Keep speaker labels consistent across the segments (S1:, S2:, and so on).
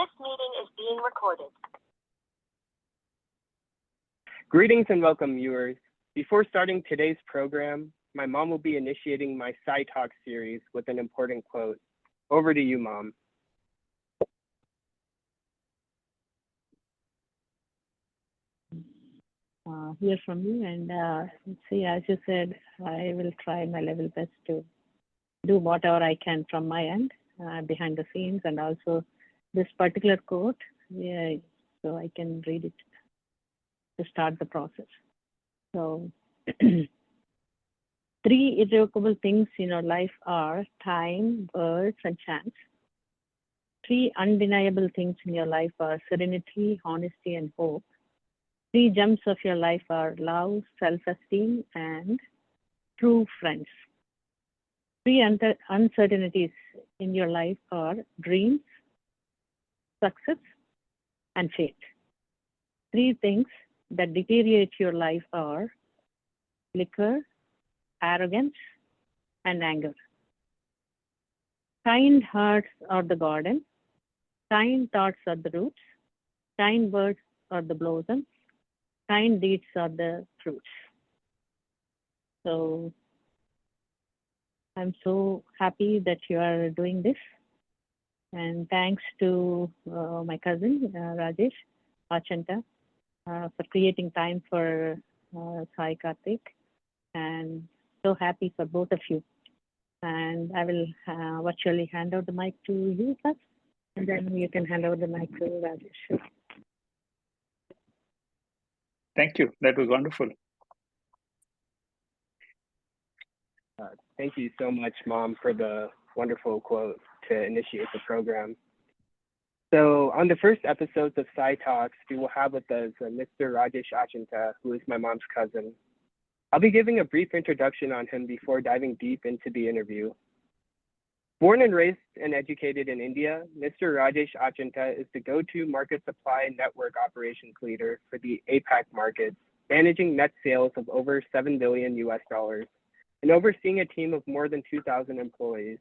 S1: This meeting is being recorded.
S2: Greetings and welcome, viewers. Before starting today's program, my mom will be initiating my Sci Talk series with an important quote. Over to you, Mom.
S3: Hear from you, and see, as you said, I will try my level best to do whatever I can from my end behind the scenes, and also this particular quote, yeah, so I can read it to start the process. So, 3 irrevocable things in your life are time, words, and chance. 3 undeniable things in your life are serenity, honesty, and hope. 3 gems of your life are love, self-esteem, and true friends. 3 uncertainties in your life are dreams, success, and fate. 3 things that deteriorate your life are liquor, arrogance, and anger. Kind hearts are the garden, kind thoughts are the roots, kind words are the blossoms, kind deeds are the fruits. So I'm so happy that you are doing this. And thanks to my cousin, Rajesh Achanta, for creating time for Sai Karthik. And so happy for both of you. And I will virtually hand over the mic to you first, and then you can hand over the mic to Rajesh.
S4: Thank you. That was wonderful.
S2: Thank you so much, Mom, for the wonderful quote to initiate the program. So on the first episodes of Sci Talks, we will have with us Mr. Rajesh Achanta, who is my mom's cousin. I'll be giving a brief introduction on him before diving deep into the interview. Born and raised and educated in India, Mr. Rajesh Achanta is the go-to market supply network operations leader for the APAC markets, managing net sales of over $7 billion and overseeing a team of more than 2,000 employees.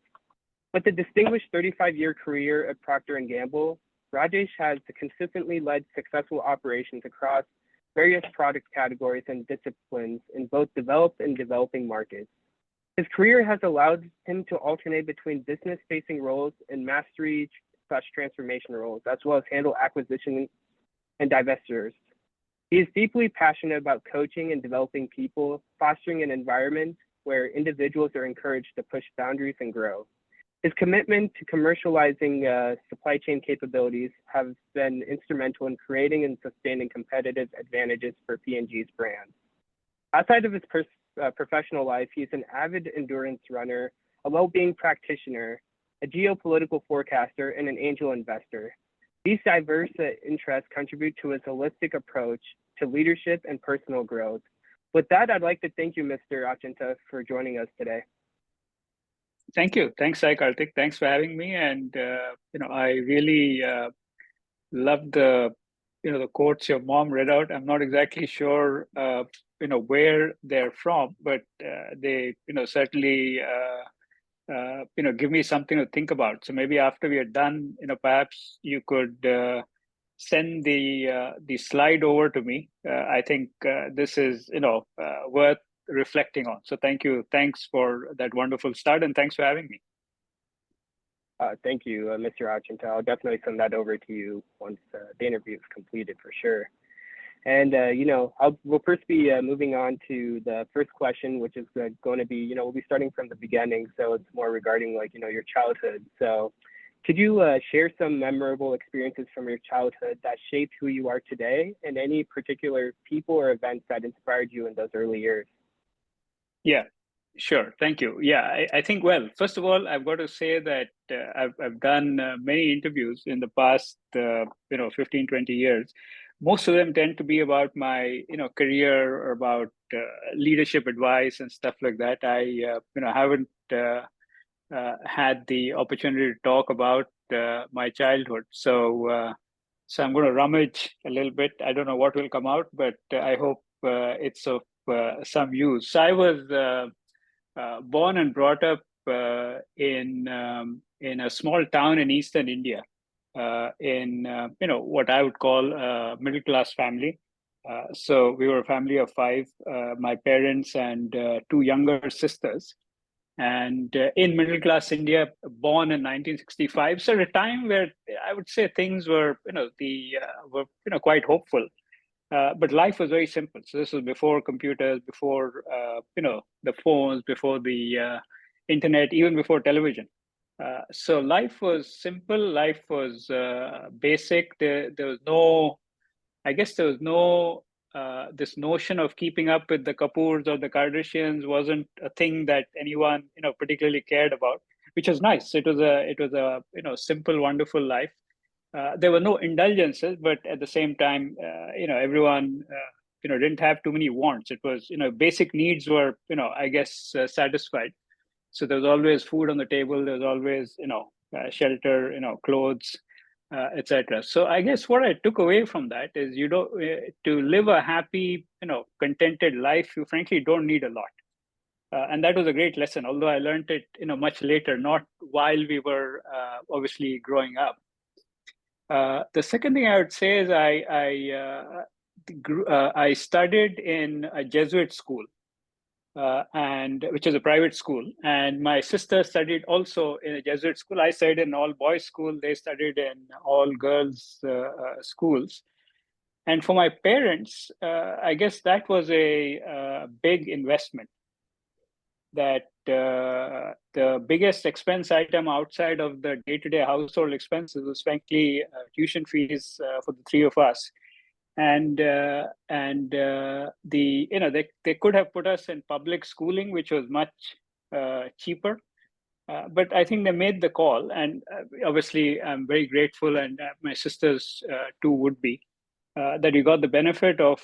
S2: With a distinguished 35-year career at Procter & Gamble, Rajesh has consistently led successful operations across various product categories and disciplines in both developed and developing markets. His career has allowed him to alternate between business-facing roles and mastery/transformation roles, as well as handle acquisition and divestitures. He is deeply passionate about coaching and developing people, fostering an environment where individuals are encouraged to push boundaries and grow. His commitment to commercializing supply chain capabilities has been instrumental in creating and sustaining competitive advantages for P&G's brands. Outside of his professional life, he's an avid endurance runner, a well-being practitioner, a geopolitical forecaster, and an angel investor. These diverse interests contribute to his holistic approach to leadership and personal growth. With that, I'd like to thank you, Mr. Achanta, for joining us today.
S4: Thank you. Thanks, Sai Karthik. Thanks for having me. And I really loved the quotes your mom read out. I'm not exactly sure where they're from, but they certainly give me something to think about. So maybe after we are done, perhaps you could send the slide over to me. I think this is worth reflecting on. So thank you. Thanks for that wonderful start, and thanks for having me.
S2: Thank you, Mr. Achanta. I'll definitely send that over to you once the interview is completed, for sure. And we'll first be moving on to the first question, which is going to be, we'll be starting from the beginning, so it's more regarding your childhood. So could you share some memorable experiences from your childhood that shaped who you are today, and any particular people or events that inspired you in those early years?
S4: Yeah, sure. Thank you. Yeah, I think, well, first of all, I've got to say that I've done many interviews in the past, 15, 20 years. Most of them tend to be about my, career, or about leadership advice and stuff like that. I, haven't had the opportunity to talk about my childhood. So I'm going to rummage a little bit. I don't know what will come out, but I hope it's of some use. So I was born and brought up in a small town in eastern India. in what I would call a middle class family. So we were a family of five, my parents and two younger sisters. And in middle class India, born in 1965, so at a time where I would say things were, were quite hopeful. But life was very simple. So this was before computers, before the phones, before the internet, even before television. So life was simple. Life was basic. There was no, I guess, there was no this notion of keeping up with the Kapoors or the Kardashians wasn't a thing that anyone particularly cared about, which was nice. It was a simple, wonderful life. There were no indulgences, but at the same time, everyone didn't have too many wants. It was basic needs were I guess satisfied. So there was always food on the table. There was always shelter, clothes, etc. So I guess what I took away from that is to live a happy, contented life. You frankly don't need a lot. And that was a great lesson, although I learned it much later, not while we were obviously growing up. The second thing I would say is I studied in a Jesuit school, and which is a private school, and my sister studied also in a Jesuit school. I studied in all boys school. They studied in all girls schools. And for my parents, I guess that was a big investment. That the biggest expense item outside of the day-to-day household expenses was frankly tuition fees for the three of us. And they could have put us in public schooling, which was much cheaper. But I think they made the call, and obviously I'm very grateful, and my sisters too would be, that we got the benefit of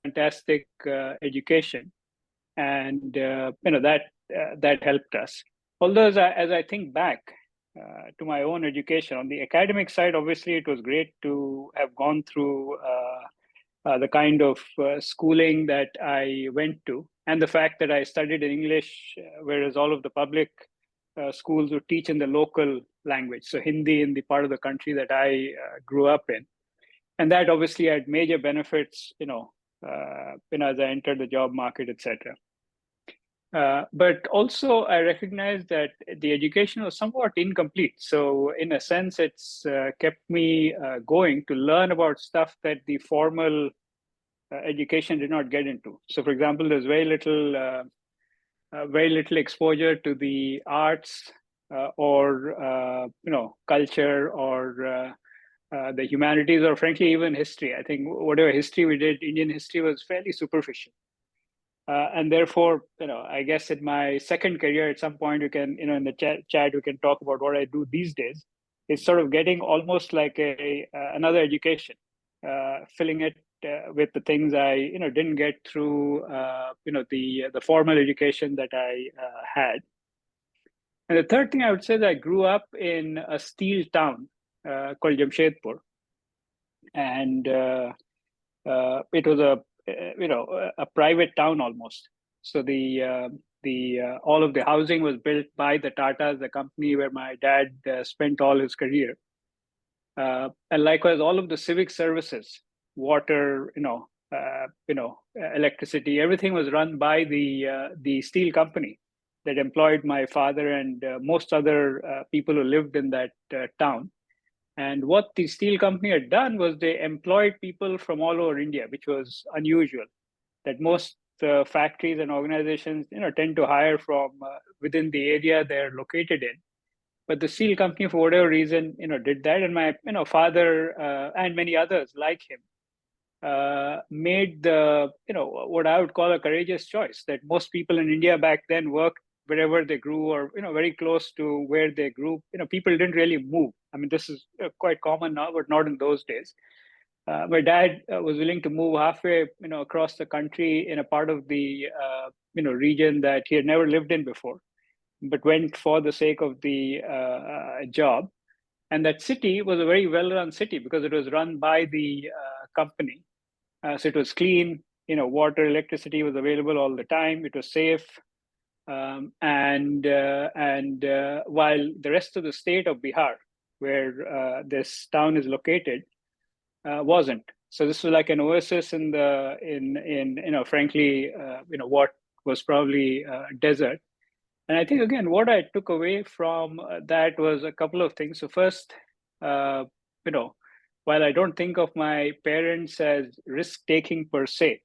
S4: fantastic education, and that helped us. Although as I think back to my own education on the academic side, obviously it was great to have gone through the kind of schooling that I went to, and the fact that I studied in English, whereas all of the public schools would teach in the local language, so Hindi in the part of the country that I grew up in, and that obviously had major benefits, as I entered the job market, etc. But also, I recognize that the education was somewhat incomplete. So, in a sense, it's kept me going to learn about stuff that the formal education did not get into. So, for example, there's very little exposure to the arts or culture or the humanities, or frankly even history. I think whatever history we did, Indian history, was fairly superficial. And therefore, I guess in my second career, at some point, you can, in the chat, we can talk about what I do these days. It's sort of getting almost like another education, filling it with the things I, didn't get through, the formal education that I had. And the third thing I would say is I grew up in a steel town called Jamshedpur, and it was a private town almost. So all of the housing was built by the Tatas, the company where my dad spent all his career, and likewise all of the civic services, water, electricity, everything was run by the steel company that employed my father and most other people who lived in that town. And what the steel company had done was they employed people from all over India, which was unusual. That most factories and organizations, tend to hire from within the area they're located in. But the steel company, for whatever reason, did that, and my father and many others like him made the what I would call a courageous choice. That most people in India back then worked wherever they grew, or very close to where they grew. People didn't really move. I mean, this is quite common now, but not in those days. My dad was willing to move halfway, across the country in a part of the region that he had never lived in before, but went for the sake of the job. And that city was a very well-run city because it was run by the company. So it was clean, water, electricity was available all the time. It was safe. And while the rest of the state of Bihar, where this town is located, wasn't. So this was like an oasis in frankly, what was probably desert. And I think, again, what I took away from that was a couple of things. So first, uh, while I don't think of my parents as risk-taking per se,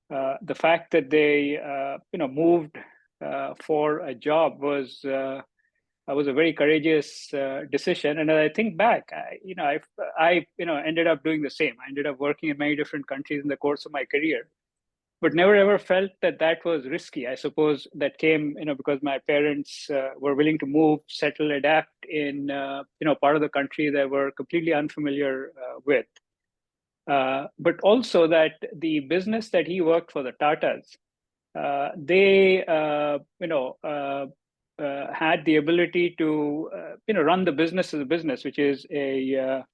S4: the fact that they, moved for a job was a very courageous decision. And as I think back, I ended up doing the same. I ended up working in many different countries in the course of my career, but never ever felt that that was risky. I suppose that came, because my parents were willing to move, settle, adapt in, part of the country that were completely unfamiliar with. But also that the business that he worked for, the Tatas, they, had the ability to, run the business as a business, which is an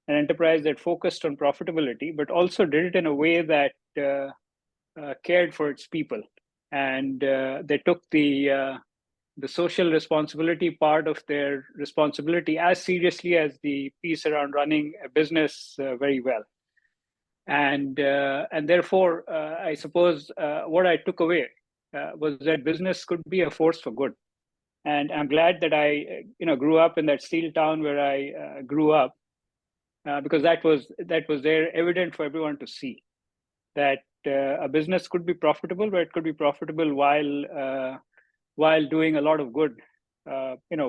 S4: enterprise that focused on profitability, but also did it in a way that cared for its people, and they took the social responsibility part of their responsibility as seriously as the piece around running a business very well. And therefore, I suppose what I took away was that business could be a force for good. And I'm glad that I, grew up in that steel town where I grew up, because that was there, evident for everyone to see, that a business could be profitable, but it could be profitable while doing a lot of good,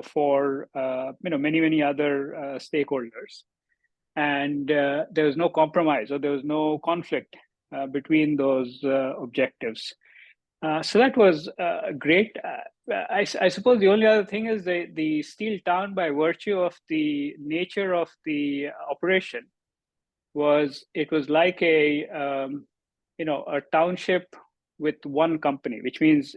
S4: for many other stakeholders. And there was no compromise, or there was no conflict between those objectives. So that was great. I suppose the only other thing is the steel town, by virtue of the nature of the operation, was like a township with one company, which means,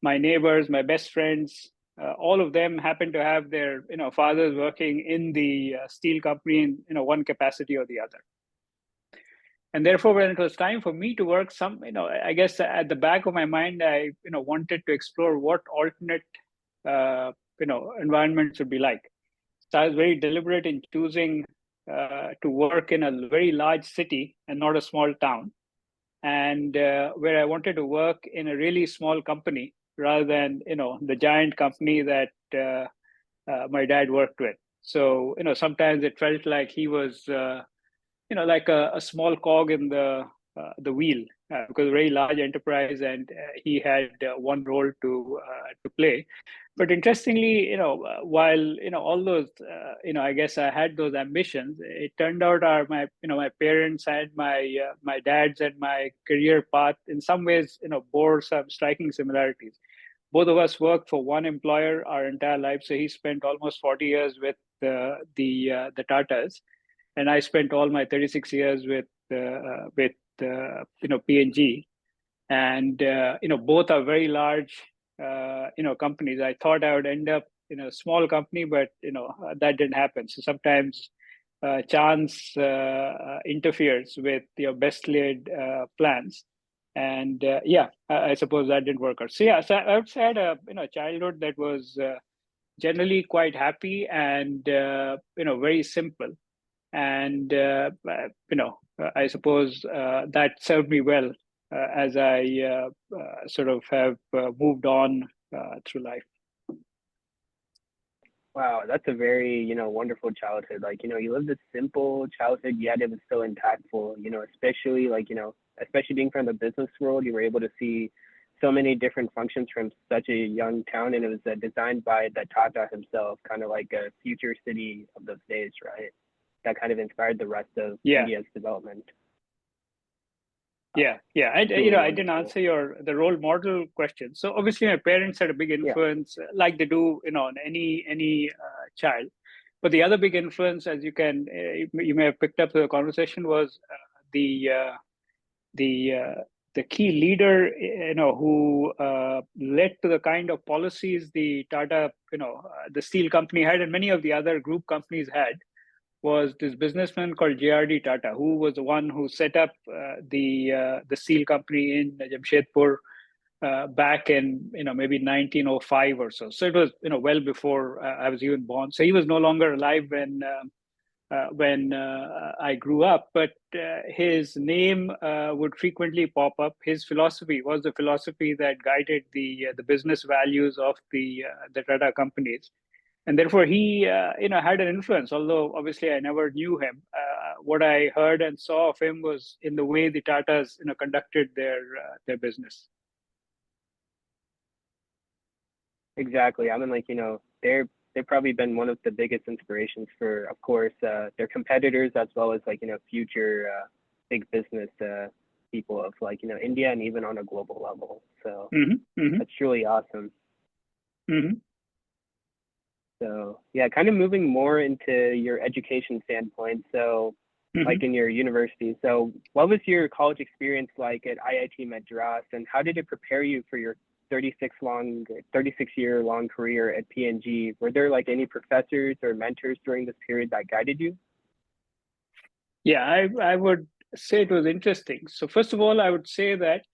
S4: my neighbors, my best friends, all of them happen to have their, fathers working in the steel company in, one capacity or the other. And therefore, when it was time for me to work, I guess at the back of my mind, I, wanted to explore what alternate, environments would be like. So I was very deliberate in choosing to work in a very large city and not a small town, and where I wanted to work in a really small company rather than, the giant company that my dad worked with. So, sometimes it felt like he was like a small cog in the wheel, because a very large enterprise, and he had one role to play. But interestingly, while all those, I guess I had those ambitions, it turned out my parents and my dad's and my career path in some ways, bore some striking similarities. Both of us worked for one employer our entire life. So he spent almost 40 years with the Tatas, and I spent all my 36 years with P&G, and both are very large companies. I thought I would end up in a small company, but that didn't happen. So sometimes chance interferes with your best laid plans, and I suppose that didn't work out. So so I would say I had a childhood that was generally quite happy and very simple. And I suppose that served me well as I sort of have moved on through life.
S2: Wow, that's a very, wonderful childhood. Like, you lived a simple childhood, yet it was so impactful, especially especially being from the business world, you were able to see so many different functions from such a young town. And it was designed by the Tata himself, kind of like a future city of those days, right? That kind of inspired the rest of India's development.
S4: I didn't answer the role model question. So obviously my parents had a big influence, like they do, on any child. But the other big influence, as you may have picked up the conversation, was the key leader, who led to the kind of policies the Tata, the steel company had, and many of the other group companies had, was this businessman called J.R.D. Tata, who was the one who set up the steel company in Jamshedpur, back in maybe 1905 or so. So it was well before I was even born. So he was no longer alive when I grew up, but his name would frequently pop up. His philosophy was the philosophy that guided the business values of the Tata companies, and therefore he had an influence. Although obviously I never knew him, what I heard and saw of him was in the way the Tatas conducted their business.
S2: Exactly. I mean, like, they've probably been one of the biggest inspirations for, of course, their competitors, as well as like, future big business people of like, India, and even on a global level. So that's truly awesome. So yeah, kind of moving more into your education standpoint. So like in your university. So what was your college experience like at IIT Madras, and how did it prepare you for your 36-year long career at PNG? Were there like any professors or mentors during this period that guided you?
S4: Yeah, I would say it was interesting. So first of all, I would say that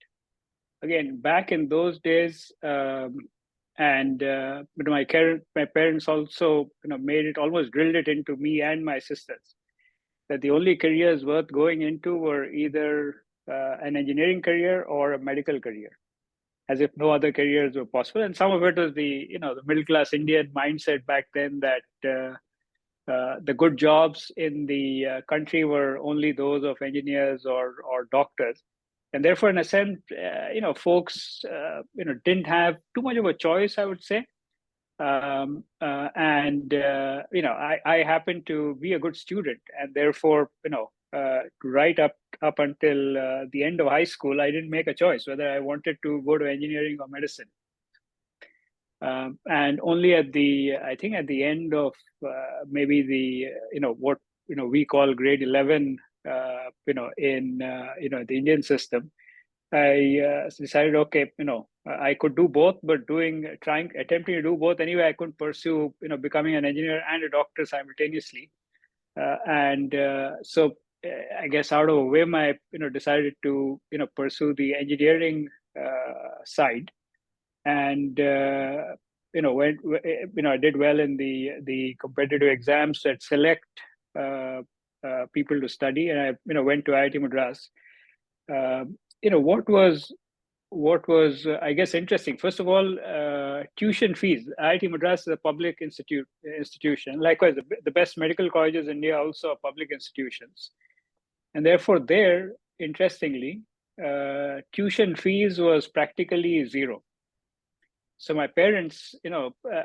S4: again, back in those days, and but my parents also made it, almost drilled it into me and my sisters, that the only careers worth going into were either an engineering career or a medical career, as if no other careers were possible. And some of it was the middle class Indian mindset back then, that the good jobs in the country were only those of engineers or doctors, and therefore, in a sense, folks didn't have too much of a choice, I would say. And I happened to be a good student, and therefore, right up until the end of high school, I didn't make a choice whether I wanted to go to engineering or medicine. And only at the end of maybe what we call grade 11, in the Indian system, I decided, okay, I could do both, but attempting to do both anyway, I couldn't pursue, becoming an engineer and a doctor simultaneously. And so I guess out of a whim, I, decided to, pursue the engineering side. And, I did well in the competitive exams that select people to study. And I, went to IIT Madras. What was I guess interesting. First of all, tuition fees. IIT Madras is a public institution. Likewise, the best medical colleges in India also are public institutions, and therefore, there, interestingly, tuition fees was practically zero. So my parents,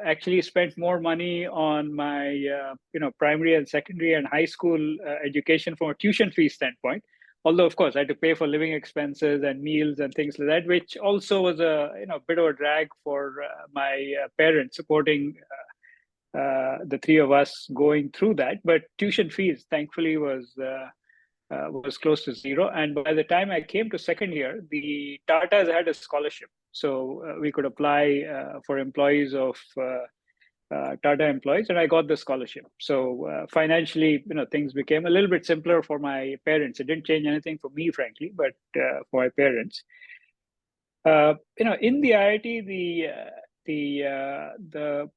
S4: actually spent more money on my, primary and secondary and high school education from a tuition fee standpoint. Although, of course, I had to pay for living expenses and meals and things like that, which also was a bit of a drag for my parents, supporting the three of us going through that. But tuition fees, thankfully, was close to zero. And by the time I came to second year, the Tatas had a scholarship, so we could apply for employees of Tata employees, and I got the scholarship. So financially, things became a little bit simpler for my parents. It didn't change anything for me, frankly, but for my parents. In the IIT, the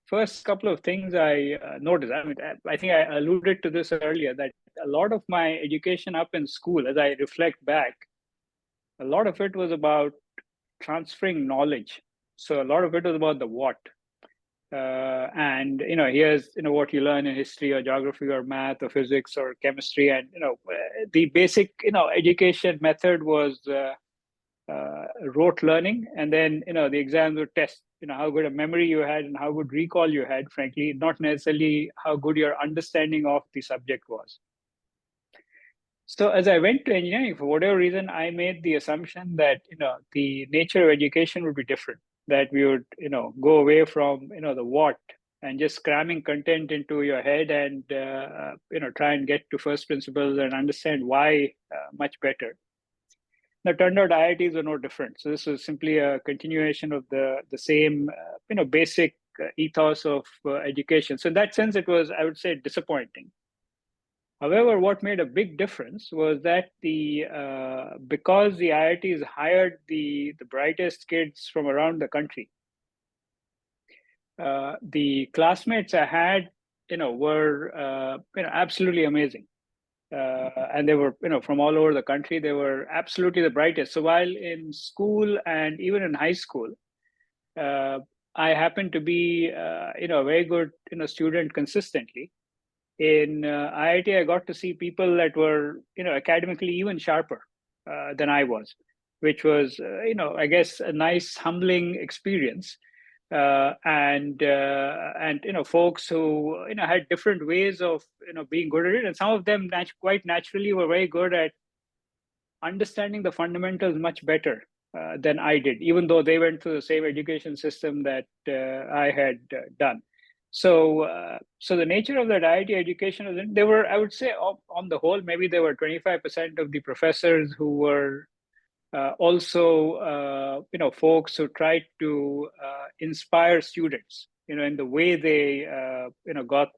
S4: first couple of things I noticed, I think I alluded to this earlier, that a lot of my education up in school, as I reflect back, a lot of it was about transferring knowledge. So a lot of it was about the what. And here's what you learn in history or geography or math or physics or chemistry, and the basic education method was rote learning, and then the exams would test how good a memory you had and how good recall you had, frankly, not necessarily how good your understanding of the subject was. So as I went to engineering, for whatever reason, I made the assumption that the nature of education would be different, that we would go away from the what and just cramming content into your head and try and get to first principles and understand why much better. Now, it turned out IITs were no different. So this was simply a continuation of the same basic ethos of education. So in that sense, it was, I would say, disappointing. However, what made a big difference was that because the IITs hired the brightest kids from around the country, the classmates I had, were absolutely amazing. And they were, from all over the country. They were absolutely the brightest. So while in school and even in high school, uh, I happened to be, a very good, student consistently. In IIT, I got to see people that were, academically even sharper than I was, which was, I guess, a nice, humbling experience. And folks who had different ways of being good at it, and some of them quite naturally were very good at understanding the fundamentals much better than I did, even though they went through the same education system that I had done. So the nature of that IIT education was they were, I would say, on the whole, maybe there were 25% of the professors who were also, folks who tried to inspire students, in the way they, got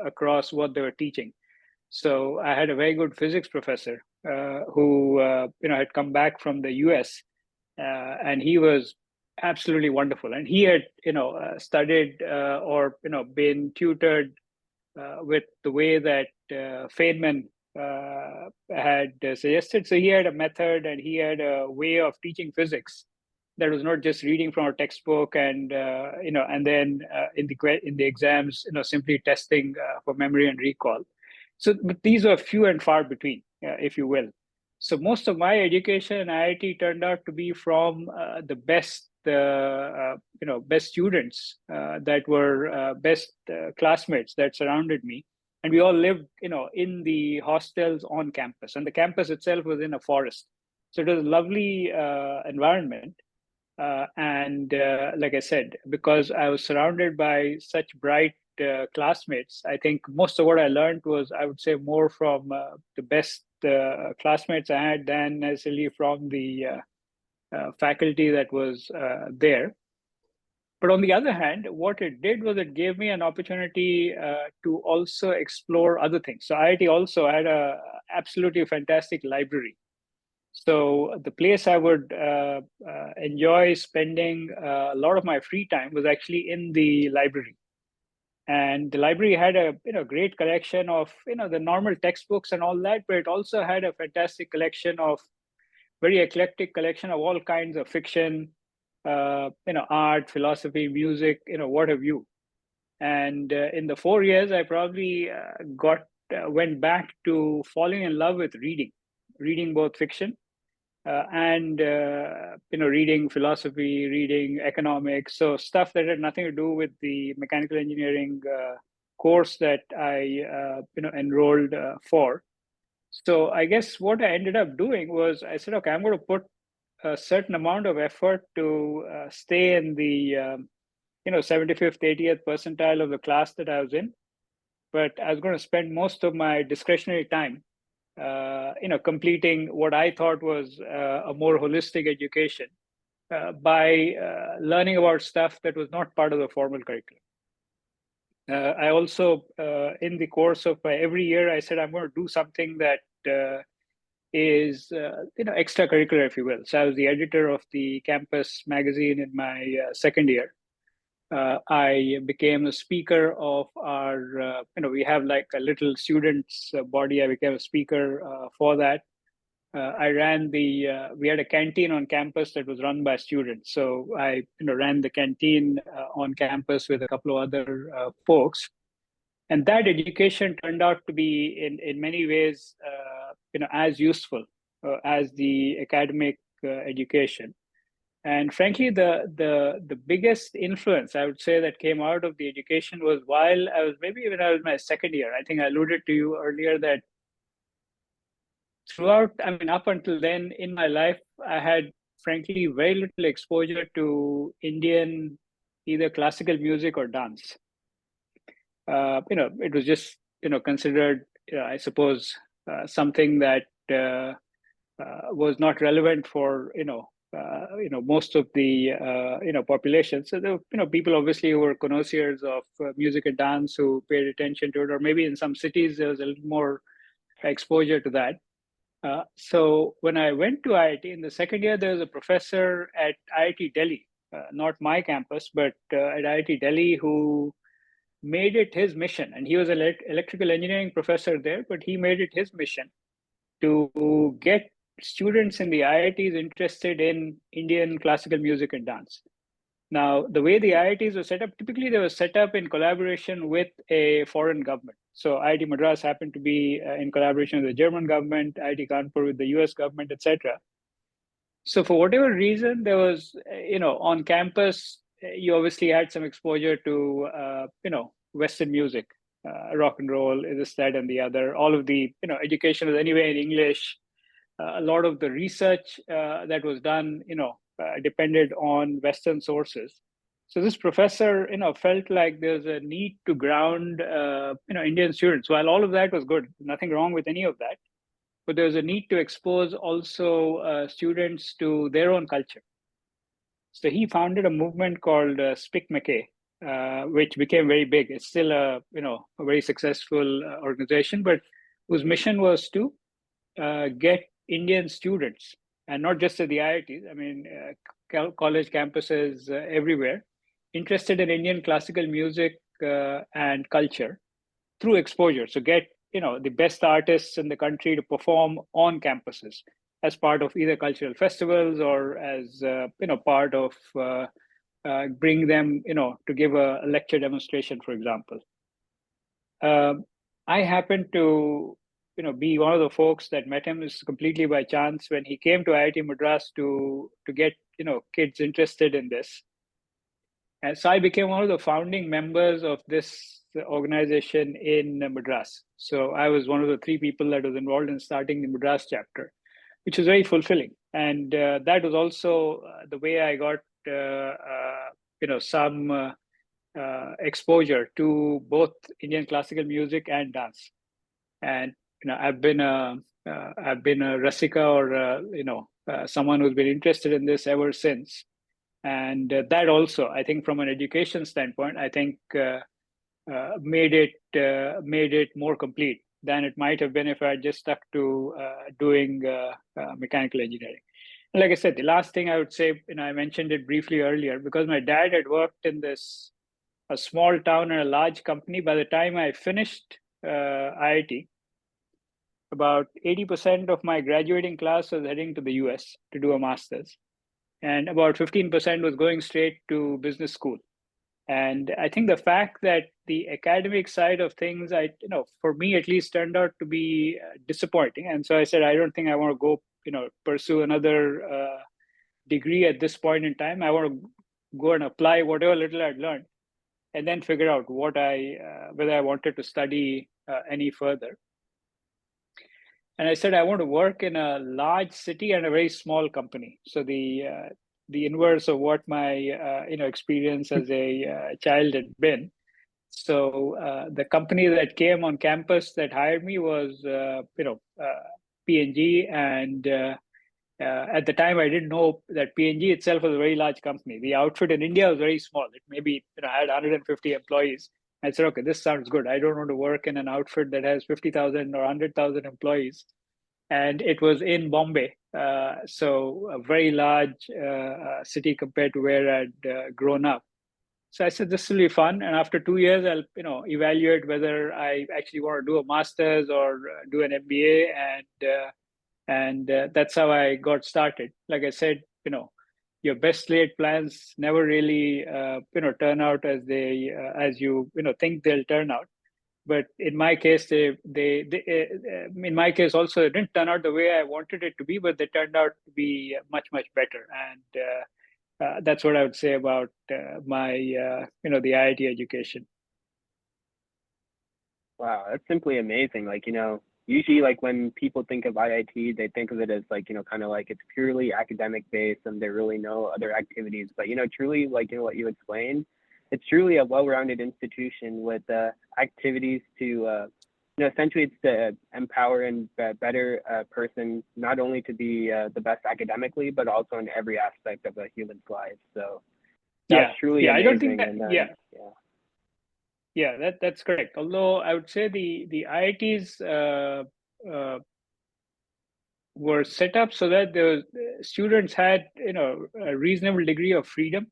S4: across what they were teaching. So I had a very good physics professor who, had come back from the US, and he was absolutely wonderful. And he had, studied or, been tutored with the way that Feynman had suggested. So he had a method and he had a way of teaching physics that was not just reading from a textbook and and then in the exams, simply testing for memory and recall. So, but these were few and far between, if you will. So most of my education in IIT turned out to be from the best, best students that were best classmates that surrounded me, and we all lived, in the hostels on campus, and the campus itself was in a forest. So it was a lovely environment. And like I said, because I was surrounded by such bright classmates, I think most of what I learned was, I would say, more from the best classmates I had than necessarily from the faculty that was there. But on the other hand, what it did was it gave me an opportunity to also explore other things. So IIT also had a absolutely fantastic library. So the place I would enjoy spending a lot of my free time was actually in the library. And the library had a great collection of the normal textbooks and all that, but it also had a fantastic collection of very eclectic collection of all kinds of fiction, art, philosophy, music, what have you. And in the 4 years, I probably went back to falling in love with reading both fiction and reading philosophy, reading economics, so stuff that had nothing to do with the mechanical engineering course that I enrolled for. So I guess what I ended up doing was I said, okay, I'm going to put a certain amount of effort to stay in the 75th, 80th percentile of the class that I was in, but I was going to spend most of my discretionary time completing what I thought was a more holistic education by learning about stuff that was not part of the formal curriculum. I also, in the course of every year, I said I'm going to do something that is, extracurricular, if you will. So I was the editor of the campus magazine in my second year. I became a speaker of our, we have like a little students body. I became a speaker for that. I ran we had a canteen on campus that was run by students. So I, ran the canteen on campus with a couple of other folks. And that education turned out to be in many ways, as useful as the academic education. And frankly, the biggest influence I would say that came out of the education was while I was maybe when I was my second year. I think I alluded to you earlier that throughout, I mean, up until then in my life, I had frankly very little exposure to Indian either classical music or dance. It was just considered, I suppose, something that was not relevant for most of the population. So there were people obviously who were connoisseurs of music and dance who paid attention to it, or maybe in some cities there was a little more exposure to that. So when I went to IIT in the second year, there was a professor at IIT Delhi, not my campus, but at IIT Delhi, who made it his mission. And he was an electrical engineering professor there, but he made it his mission to get students in the IITs interested in Indian classical music and dance. Now, the way the IITs were set up, typically they were set up in collaboration with a foreign government. So IIT Madras happened to be in collaboration with the German government, IIT Kanpur with the US government, etc. So for whatever reason, there was, on campus, you obviously had some exposure to, Western music, rock and roll, this, that, and the other. All of the, education was anyway in English. A lot of the research that was done, depended on Western sources. So this professor, felt like there's a need to ground, Indian students. While all of that was good, nothing wrong with any of that, but there's a need to expose also students to their own culture. So he founded a movement called Spick McKay, which became very big. It's still a very successful organization, but whose mission was to get Indian students, and not just at the IITs. I mean, college campuses everywhere, interested in Indian classical music and culture through exposure. So get the best artists in the country to perform on campuses as part of either cultural festivals or as part of bring them to give a lecture demonstration, for example. I happened to be one of the folks that met him is completely by chance when he came to IIT Madras to get kids interested in this. And so I became one of the founding members of this organization in Madras. So I was one of the 3 people that was involved in starting the Madras chapter, which was very fulfilling. And that was also the way I got some exposure to both Indian classical music and dance. And I've been a rasika, or someone who's been interested in this ever since. And that also, I think, from an education standpoint, I think made it more complete than it might have been if I had just stuck to doing mechanical engineering. And like I said, the last thing I would say, I mentioned it briefly earlier, because my dad had worked in a small town and a large company. By the time I finished IIT, about 80% of my graduating class was heading to the US to do a master's, and about 15% was going straight to business school. And I think the fact that the academic side of things, for me at least, turned out to be disappointing. And so I said, I don't think I want to go, pursue another degree at this point in time. I want to go and apply whatever little I'd learned, and then figure out whether I wanted to study any further. And I said, I want to work in a large city and a very small company. So the inverse of what my experience as a child had been. So the company that came on campus that hired me was P&G, and at the time I didn't know that P&G itself was a very large company. The outfit in India was very small. It maybe had 150 employees. I said, okay, this sounds good. I don't want to work in an outfit that has 50,000 or 100,000 employees. And it was in Bombay, so a very large city compared to where I'd grown up. So I said, this will be fun. And after 2 years, I'll evaluate whether I actually want to do a master's or do an MBA. And that's how I got started. Like I said, your best laid plans never really turn out as you think they'll turn out. But in my case, in my case also, it didn't turn out the way I wanted it to be, but they turned out to be much, much better. And that's what I would say about my the IIT education.
S2: Wow, that's simply amazing. Usually when people think of IIT, they think of it as kind of like it's purely academic based and there are really no other activities. But truly, what you explained, it's truly a well-rounded institution with activities to essentially it's to empower and better a person, not only to be the best academically, but also in every aspect of a human's life. So that's truly
S4: I don't think
S2: amazing.
S4: that.
S2: And then,
S4: That's correct. Although I would say the IITs uh, were set up so that the students had a reasonable degree of freedom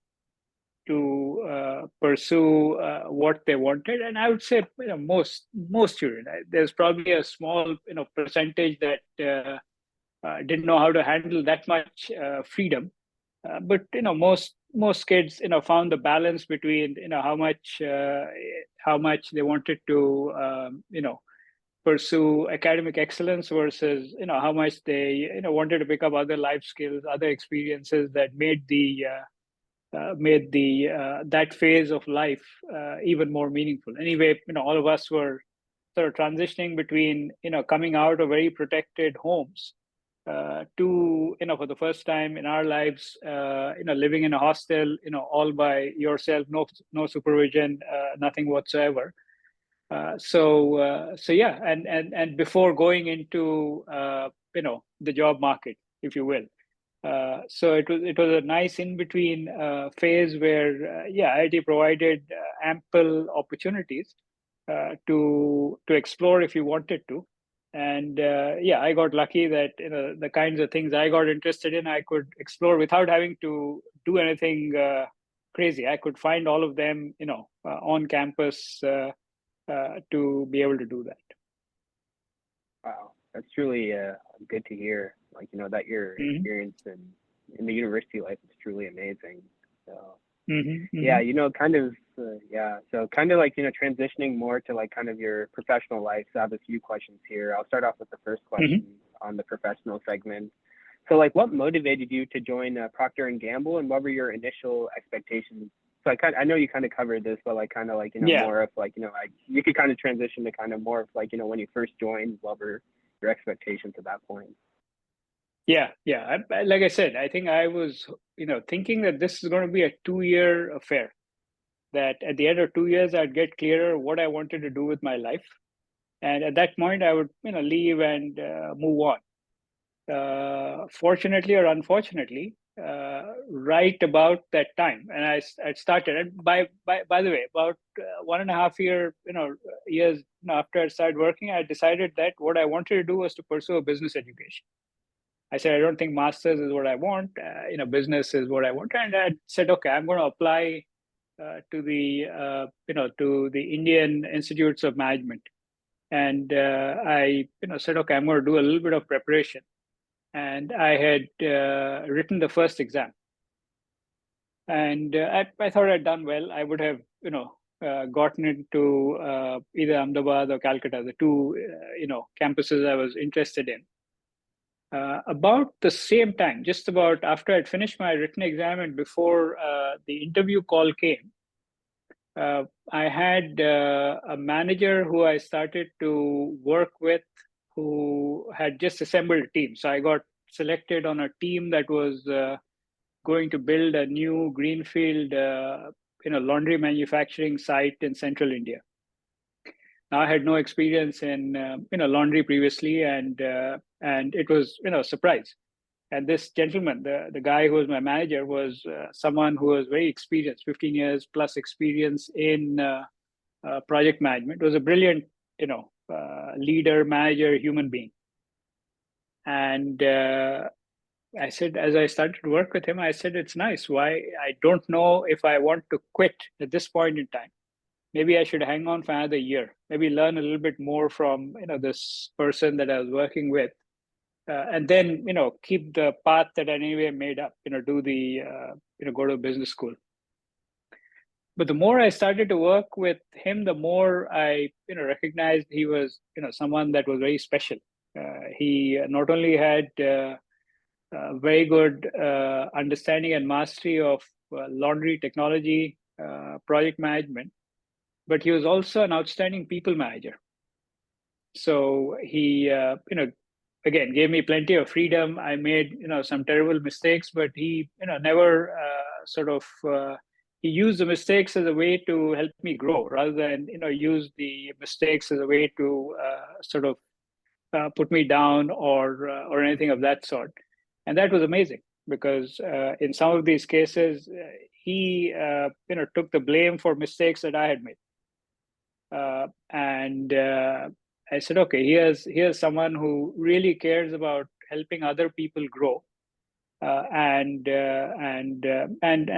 S4: to pursue what they wanted. And I would say most students. There's probably a small percentage that didn't know how to handle that much freedom. But most kids found the balance between how much they wanted to pursue academic excellence versus how much they wanted to pick up other life skills, other experiences that made the that phase of life even more meaningful. Anyway, all of us were sort of transitioning between coming out of very protected homes to for the first time in our lives living in a hostel all by yourself, no supervision, nothing whatsoever. So yeah, and before going into the job market, if you will. So it was a nice in between phase where IIT provided ample opportunities to explore if you wanted to. And I got lucky that the kinds of things I got interested in I could explore without having to do anything crazy. I could find all of them on campus to be able to do that.
S2: wow, that's truly good to hear. Like, that your experience in the university life is truly amazing. So yeah, kind of so kind of like transitioning more to like kind of your professional life. So I have a few questions here. I'll start off with the first question on the professional segment. So like, what motivated you to join Procter and Gamble, and what were your initial expectations? So I know you kind of covered this, but like kind of like more of like you could kind of transition to kind of more of like when you first joined, what were your expectations at that point?
S4: Yeah. Like I said, I think I was thinking that this is going to be a 2-year affair. That at the end of 2 years, I'd get clearer what I wanted to do with my life, and at that point, I would leave and move on. Fortunately or unfortunately, right about that time, and I started. And by the way, about 1.5 years after I started working, I decided that what I wanted to do was to pursue a business education. I said, I don't think masters is what I want. Business is what I want, and I said, okay, I'm going to apply to the Indian Institutes of Management, and I said, okay, I'm going to do a little bit of preparation, and I had written the first exam, and I thought I'd done well. I would have gotten into either Ahmedabad or Calcutta, the two campuses I was interested in. About the same time, just about after I'd finished my written exam and before the interview call came, I had a manager who I started to work with who had just assembled a team. So I got selected on a team that was going to build a new greenfield laundry manufacturing site in central India. Now, I had no experience in laundry previously, and it was a surprise. And this gentleman, the guy who was my manager, was someone who was very experienced, 15 years plus experience in project management. It was a brilliant, leader, manager, human being. And I said, as I started to work with him, I said, it's nice. Why? I don't know if I want to quit at this point in time. Maybe I should hang on for another year, maybe learn a little bit more from this person that I was working with, and then keep the path that I anyway made up. Do the go to business school. But the more I started to work with him, the more I recognized he was someone that was very special. He not only had very good understanding and mastery of laundry technology, project management, but he was also an outstanding people manager. So he, again, gave me plenty of freedom. I made, some terrible mistakes, but he, never sort of use the mistakes as a way to help me grow rather than use the mistakes as a way to sort of put me down or anything of that sort. And that was amazing because in some of these cases he took the blame for mistakes that I had made. And I said, okay, here's someone who really cares about helping other people grow, and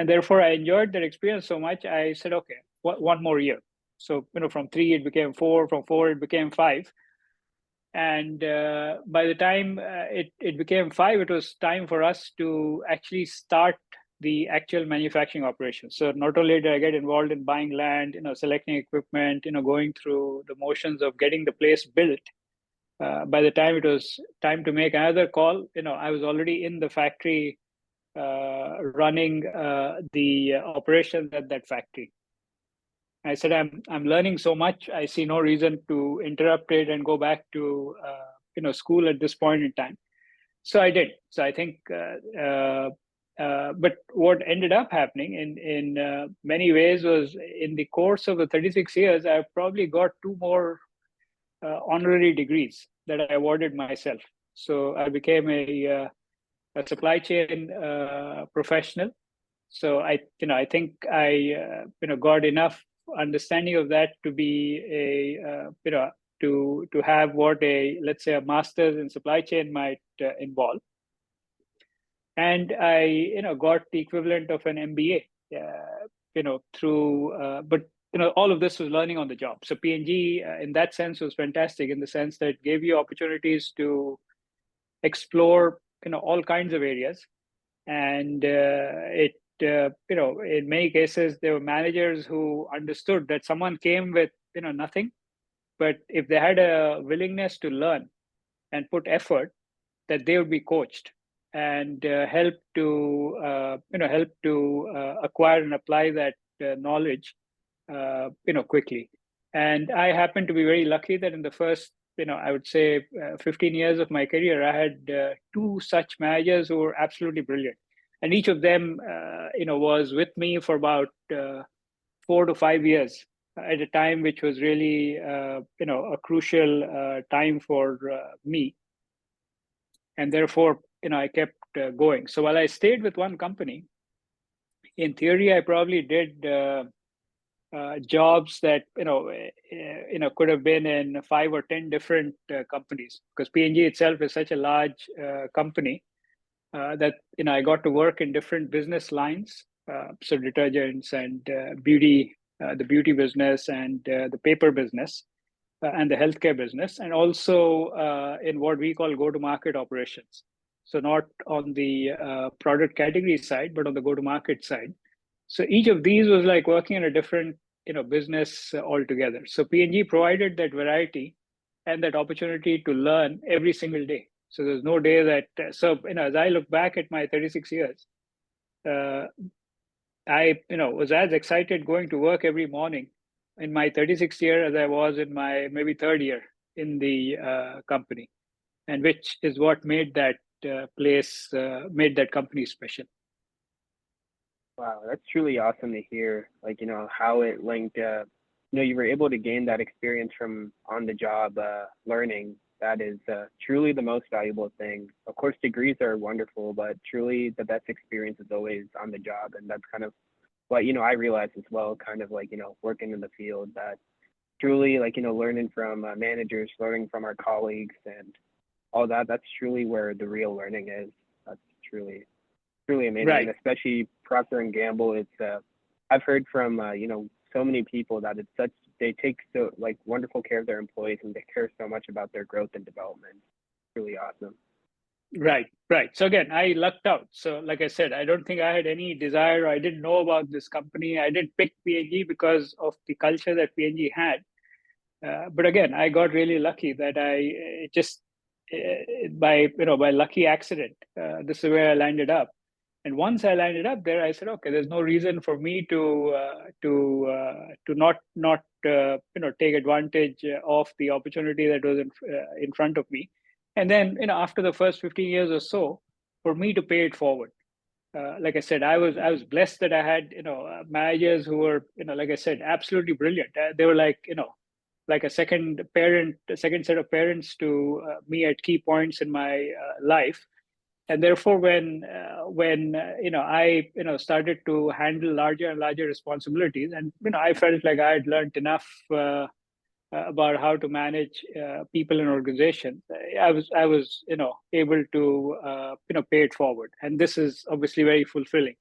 S4: therefore I enjoyed that experience so much. I said, okay, one more year. So from 3 it became 4, from 4 it became 5, and by the time it became 5, it was time for us to actually start the actual manufacturing operation. So not only did I get involved in buying land, selecting equipment, going through the motions of getting the place built, by the time it was time to make another call, I was already in the factory running the operations at that factory. I said, I'm learning so much. I see no reason to interrupt it and go back to school at this point in time. So I did. So I think, but what ended up happening in many ways was, in the course of the 36 years, I probably got 2 more honorary degrees that I awarded myself. So I became a supply chain professional. So I think I got enough understanding of that to be to have what let's say a master's in supply chain might involve. And I got the equivalent of an MBA through but all of this was learning on the job. So P&G in that sense was fantastic, in the sense that it gave you opportunities to explore all kinds of areas. And it in many cases there were managers who understood that someone came with nothing, but if they had a willingness to learn and put effort, that they would be coached and help to acquire and apply that knowledge quickly. And I happen to be very lucky that in the first I would say 15 years of my career, I had 2 such managers who were absolutely brilliant. And each of them was with me for about 4 to 5 years at a time which was really a crucial time for me. And therefore I kept going. So while I stayed with one company, in theory I probably did jobs that could have been in 5 or 10 different companies, because P&G itself is such a large company that I got to work in different business lines. So detergents and beauty, the beauty business, and the paper business, and the healthcare business, and also in what we call go-to-market operations. So not on the product category side, but on the go-to-market side. So each of these was like working in a different business altogether. So P&G provided that variety and that opportunity to learn every single day. So there's no day that so as I look back at my 36 years, I was as excited going to work every morning in my 36th year as I was in my maybe 3rd year in the company, and which is what made that made that company special.
S2: Wow, that's truly awesome to hear. Like, how it linked, you were able to gain that experience from on the job learning. That is truly the most valuable thing. Of course, degrees are wonderful, but truly the best experience is always on the job. And that's kind of what, I realized as well, kind of like, working in the field, that truly like, learning from managers, learning from our colleagues and all that, that's truly where the real learning is. That's truly amazing.
S4: Right.
S2: And especially Procter and Gamble, it's I've heard from so many people that they take so like wonderful care of their employees, and they care so much about their growth and development. It's really awesome.
S4: Right. So again, I lucked out. So like I said, I don't think I had any desire, or I didn't know about this company. I didn't pick P&G because of the culture that P&G had. But again, I got really lucky that I just by lucky accident, this is where I landed up. And once I landed up there, I said, okay, there's no reason for me to not take advantage of the opportunity that was in front of me. And then after the first 15 years or so, for me to pay it forward. like I said, I was blessed that I had managers who were like I said, absolutely brilliant. They were like like a second parent, a second set of parents to me at key points in my life. And therefore, when I started to handle larger and larger responsibilities, and I felt like I had learned enough about how to manage people in organizations, I was able to pay it forward, and this is obviously very fulfilling.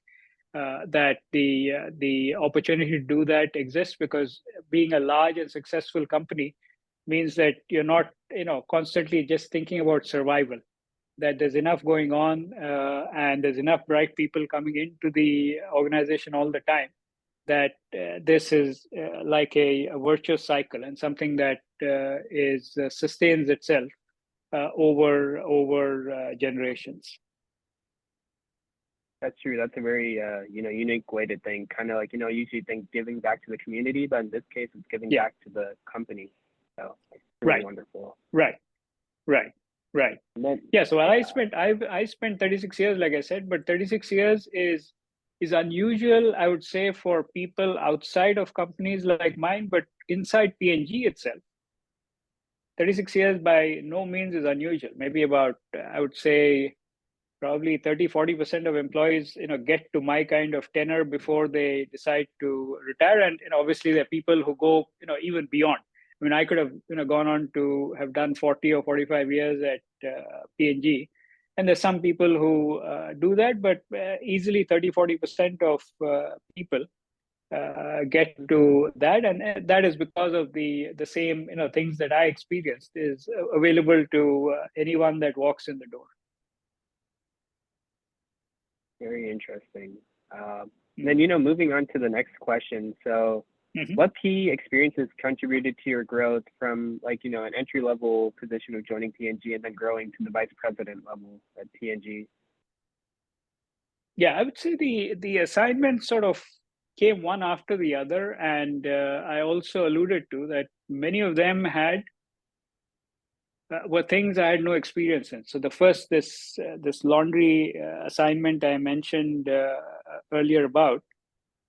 S4: That the opportunity to do that exists, because being a large and successful company means that you're not constantly just thinking about survival, that there's enough going on, and there's enough bright people coming into the organization all the time, that this is like a virtuous cycle, and something that is sustains itself over generations.
S2: That's true. That's a very unique way to think. Kind of like usually think giving back to the community, but in this case, it's giving
S4: Yeah.
S2: back to the company. So it's really
S4: Right.
S2: wonderful.
S4: Right.
S2: And then,
S4: Yeah. So I spent 36 years, like I said, but 36 years is unusual, I would say, for people outside of companies like mine, but inside P&G itself, 36 years by no means is unusual. Maybe about, I would say, probably 30-40% of employees get to my kind of tenure before they decide to retire. And obviously there are people who go even beyond. I mean, I could have gone on to have done 40 or 45 years at P&G, and there's some people who do that, but easily 30-40% of people get to that, and that is because of the same things that I experienced is available to anyone that walks in the door.
S2: very interesting. Then,
S4: Mm-hmm.
S2: moving on to the next question. So,
S4: Mm-hmm.
S2: what key experiences contributed to your growth from an entry level position of joining P&G and then growing to the vice president level at P&G?
S4: Yeah, I would say the assignments sort of came one after the other, and I also alluded to that many of them had were things I had no experience in. So the first, this laundry assignment I mentioned earlier about,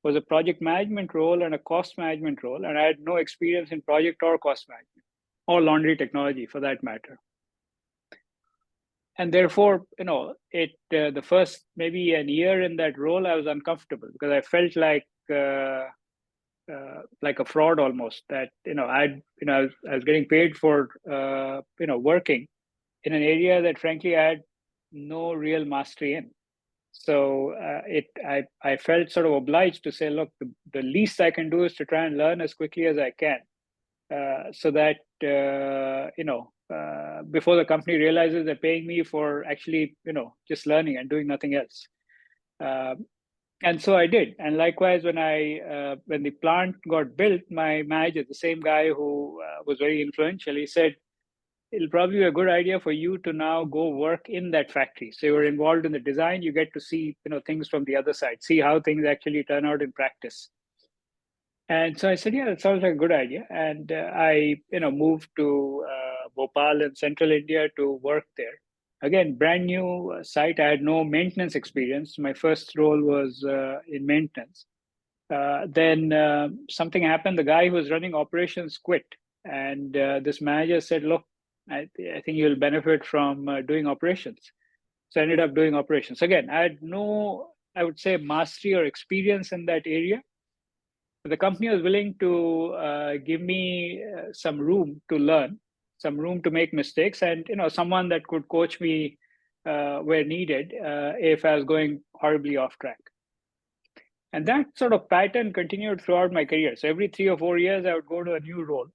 S4: was a project management role and a cost management role, and I had no experience in project or cost management or laundry technology for that matter. And therefore, the first maybe a year in that role, I was uncomfortable because I felt like a fraud almost. That I was getting paid for working in an area that frankly I had no real mastery in. So I felt sort of obliged to say, look, the least I can do is to try and learn as quickly as I can, so that before the company realizes they're paying me for actually just learning and doing nothing else. And so I did. And likewise, when the plant got built, my manager, the same guy who was very influential, he said, it'll probably be a good idea for you to now go work in that factory. So you're involved in the design, you get to see things from the other side, see how things actually turn out in practice. And so I said, yeah, that sounds like a good idea. And I moved to Bhopal in central India to work there. Again, brand new site. I had no maintenance experience. My first role was in maintenance. Then something happened. The guy who was running operations quit. And this manager said, look, I think you'll benefit from doing operations. So I ended up doing operations. Again, I had no, I would say, mastery or experience in that area. The company was willing to give me some room to learn, some room to make mistakes, and someone that could coach me where needed if I was going horribly off track. And that sort of pattern continued throughout my career. So every 3 or 4 years, I would go to a new role,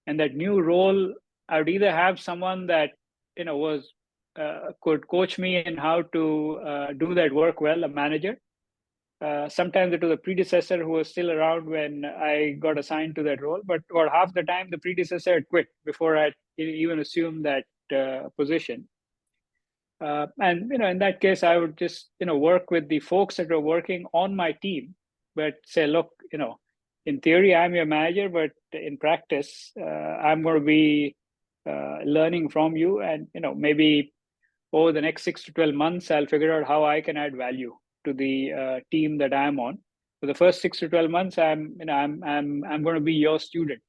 S4: and that new role, I would either have someone that was could coach me in how to do that work well, a manager. Sometimes it was a predecessor who was still around when I got assigned to that role, but about half the time the predecessor had quit before I even assumed that position. And in that case, I would just work with the folks that were working on my team, but say, look, in theory I'm your manager, but in practice I'm going to be learning from you, and maybe over the next 6 to 12 months I'll figure out how I can add value to the team that I'm on. For the first 6 to 12 months, I'm going to be your student.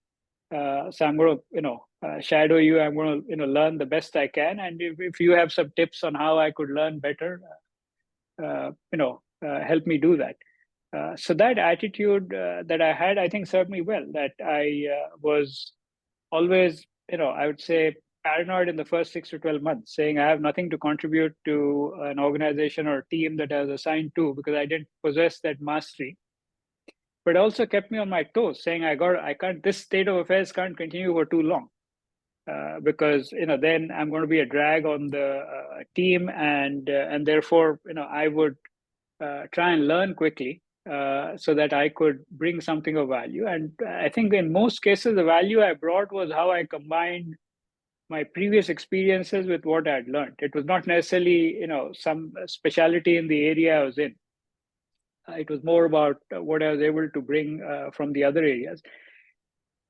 S4: So I'm going to shadow you. I'm going to learn the best I can, and if you have some tips on how I could learn better, help me do that. So that attitude that I had, I think, served me well. That I was always, I would say, paranoid in the first 6 to 12 months, saying I have nothing to contribute to an organization or team that I was assigned to because I didn't possess that mastery. But also kept me on my toes, saying I can't. This state of affairs can't continue for too long. Because then I'm going to be a drag on the team, and therefore I would try and learn quickly so that I could bring something of value. And I think in most cases the value I brought was how I combined my previous experiences with what I had learned. It was not necessarily some specialty in the area I was in. It was more about what I was able to bring from the other areas.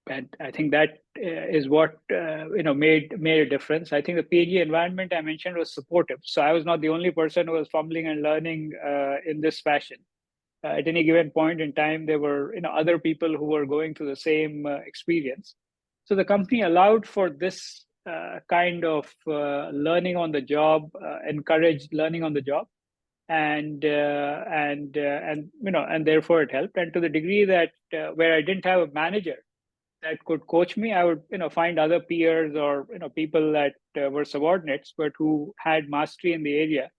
S4: And I think that is what made a difference. I think the PhD environment I mentioned was supportive, so I was not the only person who was fumbling and learning in this fashion. At any given point in time, there were other people who were going through the same experience. So the company allowed for this kind of learning on the job, encouraged learning on the job, and therefore it helped. And to the degree that where I didn't have a manager that could coach me, I would find other peers or people that were subordinates but who had mastery in the area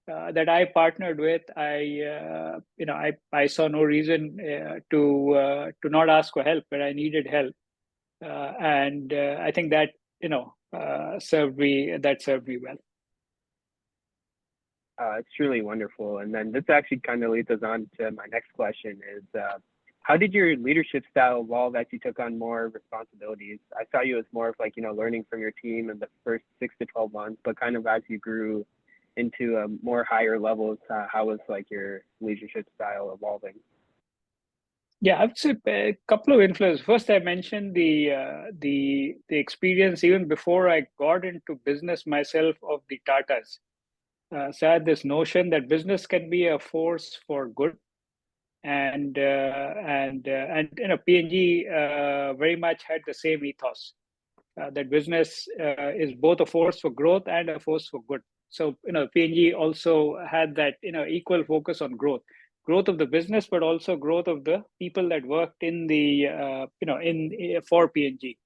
S4: that I partnered with. I saw no reason to not ask for help when I needed help, and I think that served me well.
S2: It's truly wonderful. And then this actually kind of leads us on to my next question is, how did your leadership style evolve as you took on more responsibilities? I saw you as more of learning from your team in the first 6 to 12 months, but kind of as you grew into more higher levels, how was your leadership style evolving?
S4: Yeah, I would say a couple of influences. First, I mentioned the experience even before I got into business myself of the Tatas. So I had this notion that business can be a force for good, and P&G very much had the same ethos that business is both a force for growth and a force for good. So P&G also had that equal focus on growth of the business, but also growth of the people that worked in the for P&G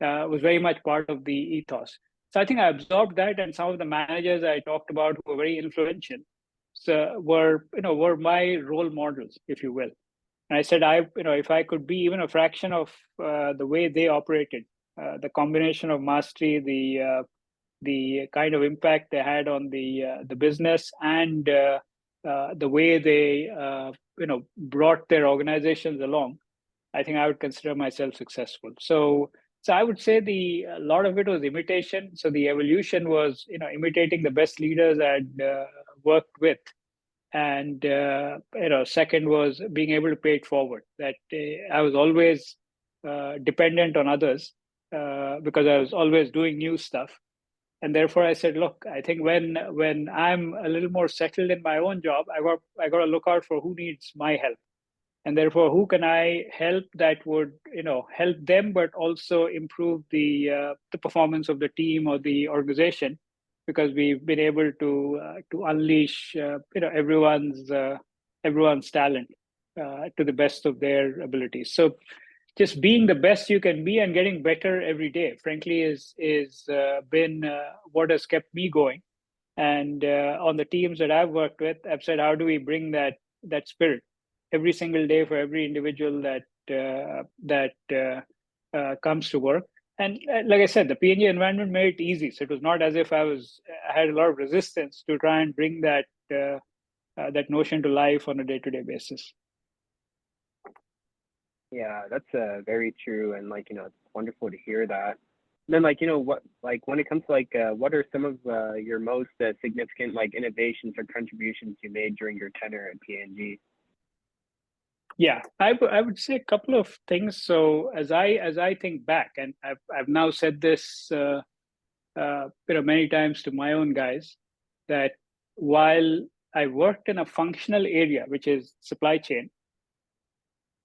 S4: was very much part of the ethos. So I think I absorbed that, and some of the managers I talked about who were very influential were my role models, if you will. And I said, if I could be even a fraction of the way they operated, the combination of mastery, the kind of impact they had on the business, and the way they brought their organizations along, I think I would consider myself successful. So I would say a lot of it was imitation. So the evolution was imitating the best leaders I'd worked with, and second was being able to pay it forward. That I was always dependent on others because I was always doing new stuff. And therefore I said, look, I think when I'm a little more settled in my own job, I got to look out for who needs my help, and therefore who can I help that would help them, but also improve the performance of the team or the organization, because we've been able to unleash everyone's talent to the best of their abilities. So just being the best you can be and getting better every day, frankly, is been what has kept me going. And on the teams that I've worked with, I've said, how do we bring that spirit every single day for every individual that comes to work? And like I said, the P&G environment made it easy. So it was not as if I had a lot of resistance to try and bring that notion to life on a day-to-day basis.
S2: Yeah, that's very true, and it's wonderful to hear that. And then what when it comes to what are some of your most significant innovations or contributions you made during your tenure at P&G?
S4: Yeah, I would say a couple of things. So as I think back, and I've now said this many times to my own guys, that while I worked in a functional area, which is supply chain,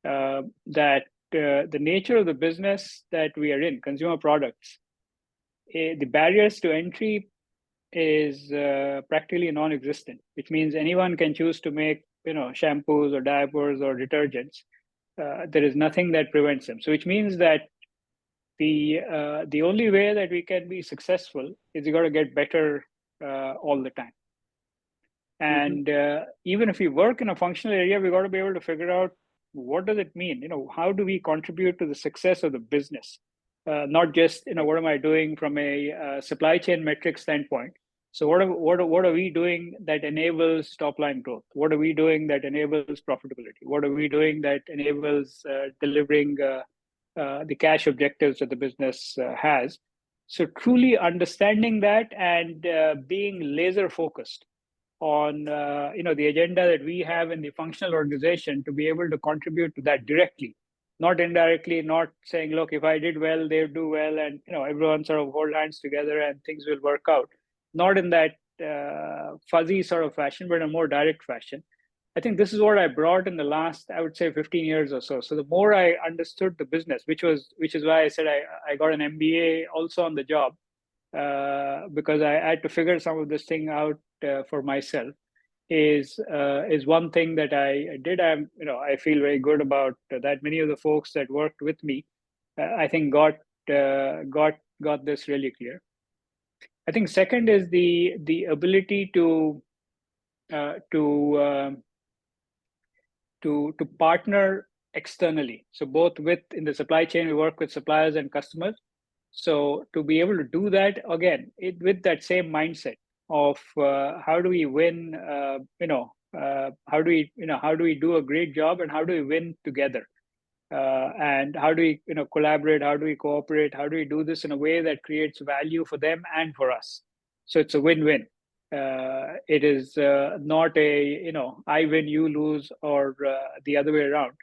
S4: that the nature of the business that we are in, consumer products, the barriers to entry is practically non-existent, which means anyone can choose to make, shampoos or diapers or detergents. There is nothing that prevents them. So which means that the only way that we can be successful is you got to get better all the time. And even if we work in a functional area, we got to be able to figure out what does it mean. How do we contribute to the success of the business? Not just what am I doing from a supply chain metric standpoint. So what are we doing that enables top line growth? What are we doing that enables profitability? What are we doing that enables delivering the cash objectives that the business has? So truly understanding that and being laser focused on the agenda that we have in the functional organization to be able to contribute to that directly, not indirectly, not saying, look, if I did well, they'll do well, and everyone sort of hold hands together and things will work out. Not in that fuzzy sort of fashion, but in a more direct fashion. I think this is what I brought in the last, I would say, 15 years or so. So the more I understood the business, which is why I said I got an MBA also on the job, because I had to figure some of this thing out for myself, is one thing that I did. I feel very good about that. Many of the folks that worked with me, I think got this really clear. I think second is the ability to partner externally. So both in the supply chain, we work with suppliers and customers. So to be able to do that again, with that same mindset of how do we win, how do we do a great job, and how do we win together, and how do we collaborate, how do we cooperate, how do we do this in a way that creates value for them and for us. So it's a win-win. It is not a I win, you lose, or the other way around.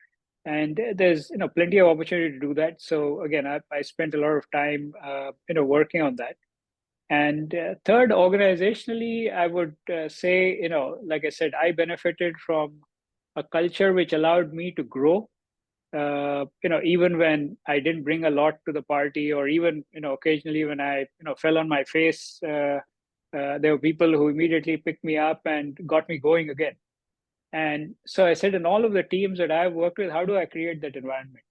S4: And there's plenty of opportunity to do that. So again, I spent a lot of time working on that. And third, organizationally, I would say like I said, I benefited from a culture which allowed me to grow. Even when I didn't bring a lot to the party, or even occasionally when I fell on my face, there were people who immediately picked me up and got me going again. And so I said, in all of the teams that I've worked with, how do I create that environment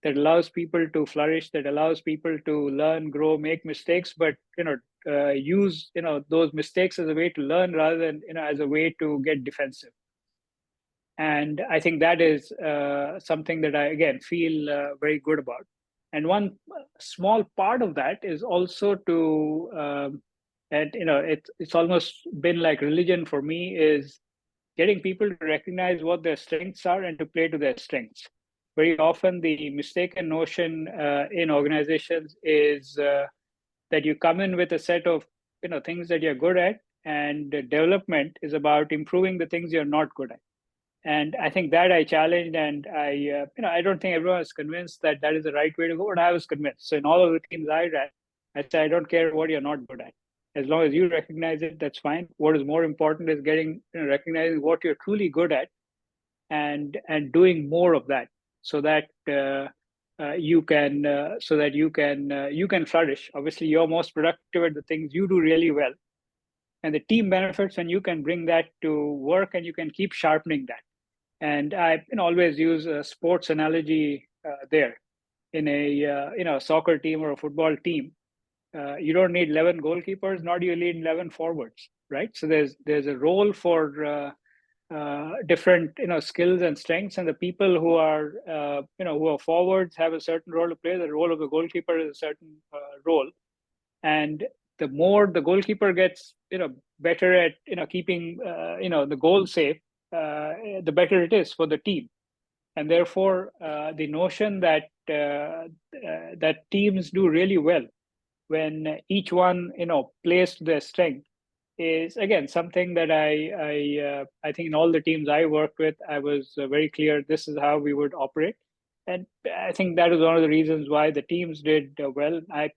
S4: that allows people to flourish, that allows people to learn, grow, make mistakes, but use those mistakes as a way to learn rather than as a way to get defensive. And I think that is something that I again feel very good about. And one small part of that is also to, and it's almost been like religion for me, is getting people to recognize what their strengths are and to play to their strengths. Very often the mistaken notion in organizations is that you come in with a set of things that you're good at, and development is about improving the things you're not good at. And I think that I challenged, and I don't think everyone is convinced that that is the right way to go, but I was convinced. So in all of the teams I ran, I said, I don't care what you're not good at. As long as you recognize it, that's fine. What is more important is recognizing what you're truly good at, and doing more of that, so that you can flourish. Obviously, you're most productive at the things you do really well, and the team benefits when you can bring that to work, and you can keep sharpening that. And I always use a sports analogy there. In a soccer team or a football team, you don't need 11 goalkeepers, nor do you need 11 forwards, right? So there's a role for different skills and strengths, and the people who are who are forwards have a certain role to play. The role of the goalkeeper is a certain role, and the more the goalkeeper gets better at keeping the goal safe, the better it is for the team. And therefore, the notion that that teams do really well when each one plays to their strength is again something that I think in all the teams I worked with, I was very clear this is how we would operate. And I think that is one of the reasons why the teams did well. I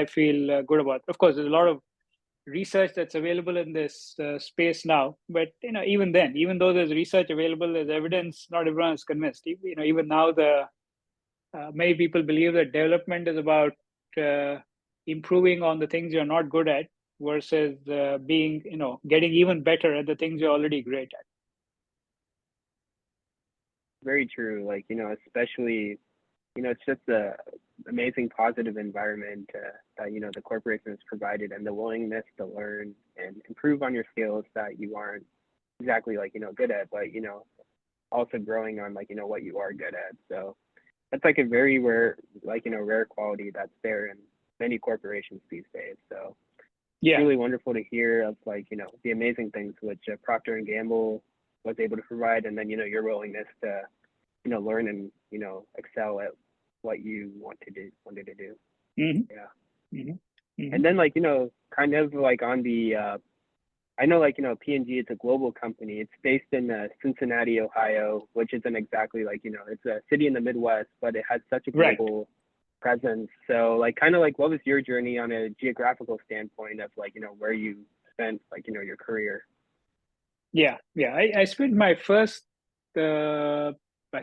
S4: feel good about it. Of course, there's a lot of research that's available in this space now. But even then, even though there's research available, there's evidence. Not everyone is convinced. Even now, the many people believe that development is about improving on the things you're not good at versus being, getting even better at the things you're already great at.
S2: Very true. Like, especially, it's just a amazing positive environment that, the corporation has provided, and the willingness to learn and improve on your skills that you aren't exactly like, good at, but, also growing on like, what you are good at. So that's like a very rare, like, rare quality that's there in many corporations these days. So
S4: Yeah.
S2: it's really wonderful to hear of like, the amazing things which Procter and Gamble was able to provide, and then, your willingness to, learn and, excel at what you wanted to do.
S4: Mm-hmm.
S2: Yeah.
S4: Mm-hmm. Mm-hmm.
S2: And then like, kind of like on the, I know like, P&G, it's a global company. It's based in Cincinnati, Ohio, which isn't exactly like, it's a city in the Midwest, but it has such a global presence. So like, kind of like, what was your journey on a geographical standpoint of like, where you spent like, your career?
S4: Yeah. I spent my first, I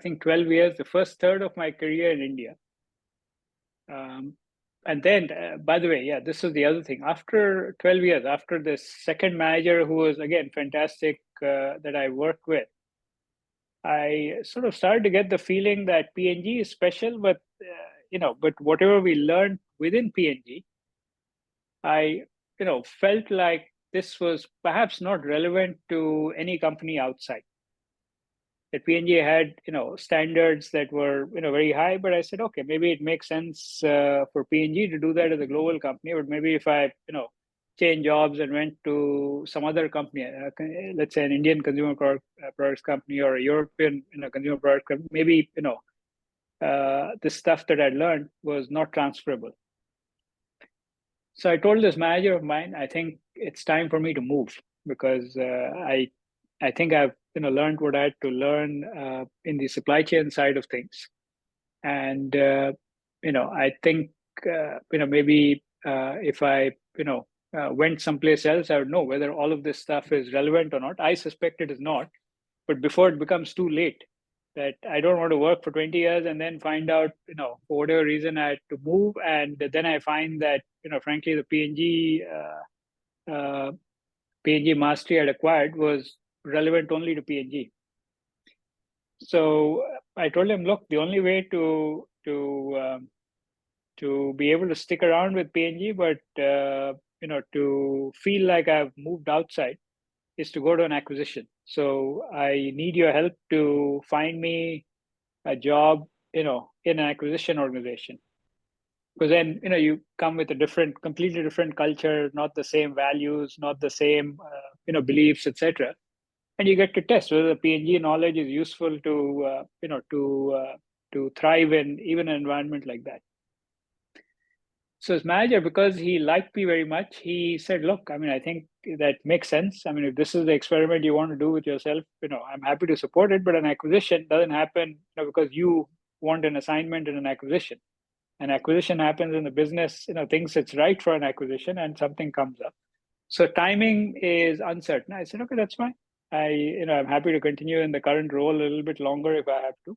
S4: think 12 years, the first third of my career in India. And then, by the way, yeah, this is the other thing. After 12 years, after this second manager who was, again, fantastic, that I worked with, I sort of started to get the feeling that P&G is special, but, but whatever we learned within P&G, I, felt like this was perhaps not relevant to any company outside. That P&G had, standards that were, very high, but I said, okay, maybe it makes sense for P&G to do that as a global company, but maybe if I, change jobs and went to some other company, let's say an Indian consumer products company or a European, consumer product company, maybe, the stuff that I learned was not transferable. So I told this manager of mine, I think it's time for me to move because I think I've learned what I had to learn in the supply chain side of things, and I think maybe if I went someplace else, I would know whether all of this stuff is relevant or not. I suspect it is not, but before it becomes too late, that I don't want to work for 20 years and then find out for whatever reason I had to move, and then I find that frankly the P&G mastery I'd acquired was relevant only to P&G. So I told him, look, the only way to be able to stick around with P&G, but to feel like I've moved outside, is to go to an acquisition. So I need your help to find me a job, in an acquisition organization. Because then you come with a completely different culture, not the same values, not the same beliefs, etc. And you get to test whether the P&G knowledge is useful to to thrive in even an environment like that. So as manager, because he liked me very much, he said, look, I think that makes sense. If this is the experiment you want to do with yourself, I'm happy to support it, but an acquisition doesn't happen because you want an assignment in an acquisition. An acquisition happens in the business, thinks it's right for an acquisition and something comes up. So timing is uncertain. I said, okay, that's fine. I'm happy to continue in the current role a little bit longer if I have to.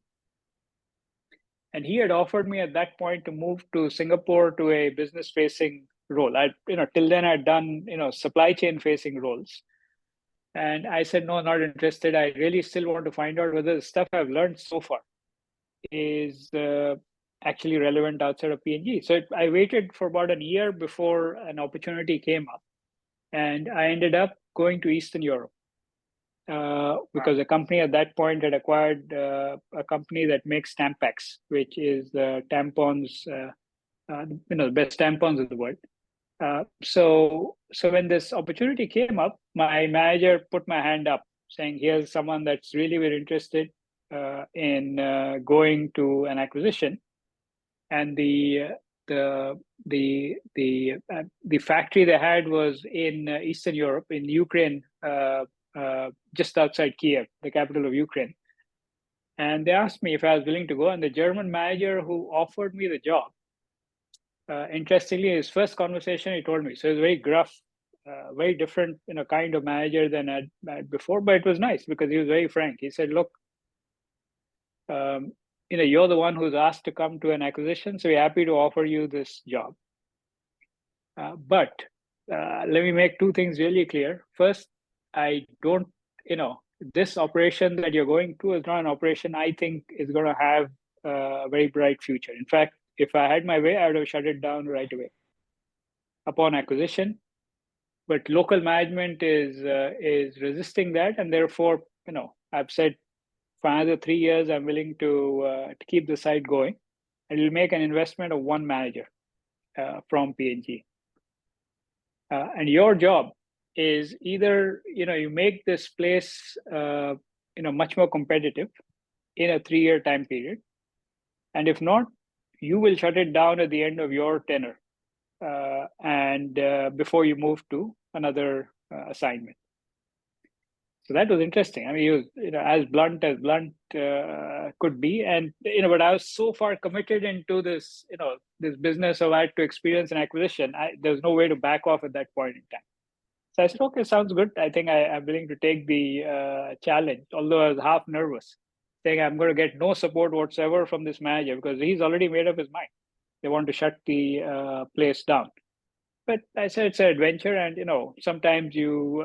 S4: And he had offered me at that point to move to Singapore to a business facing role. Till then I'd done, supply chain facing roles. And I said, no, not interested. I really still want to find out whether the stuff I've learned so far is actually relevant outside of P&G. So I waited for about a year before an opportunity came up. And I ended up going to Eastern Europe because a company at that point had acquired a company that makes Tampax, which is the tampons, the best tampons in the world. So when this opportunity came up, my manager put my hand up saying, here's someone that's really very interested in going to an acquisition. And the factory they had was in Eastern Europe, in Ukraine, just outside Kiev, the capital of Ukraine. And they asked me if I was willing to go. And the German manager who offered me the job, interestingly, his first conversation, he told me, so it was very gruff very different, kind of manager than I had before, but it was nice because he was very frank. He said, look, you're the one who's asked to come to an acquisition, so we're happy to offer you this job. But let me make two things really clear. First, I don't, this operation that you're going to is not an operation I think is going to have a very bright future. In fact, if I had my way, I would have shut it down right away upon acquisition. But local management is resisting that, and therefore, I've said for another 3 years, I'm willing to keep the site going, and we'll make an investment of one manager from P&G. And your job is either you make this place much more competitive in a 3-year time period, and if not, you will shut it down at the end of your tenure and before you move to another assignment. So that was interesting. I mean, he was as blunt could be, and but I was so far committed into this this business of I had to experience an acquisition. There's no way to back off at that point in time. So I said, okay, sounds good. I think I'm willing to take the challenge, although I was half nervous, saying I'm going to get no support whatsoever from this manager because he's already made up his mind. They want to shut the place down. But I said it's an adventure, and sometimes you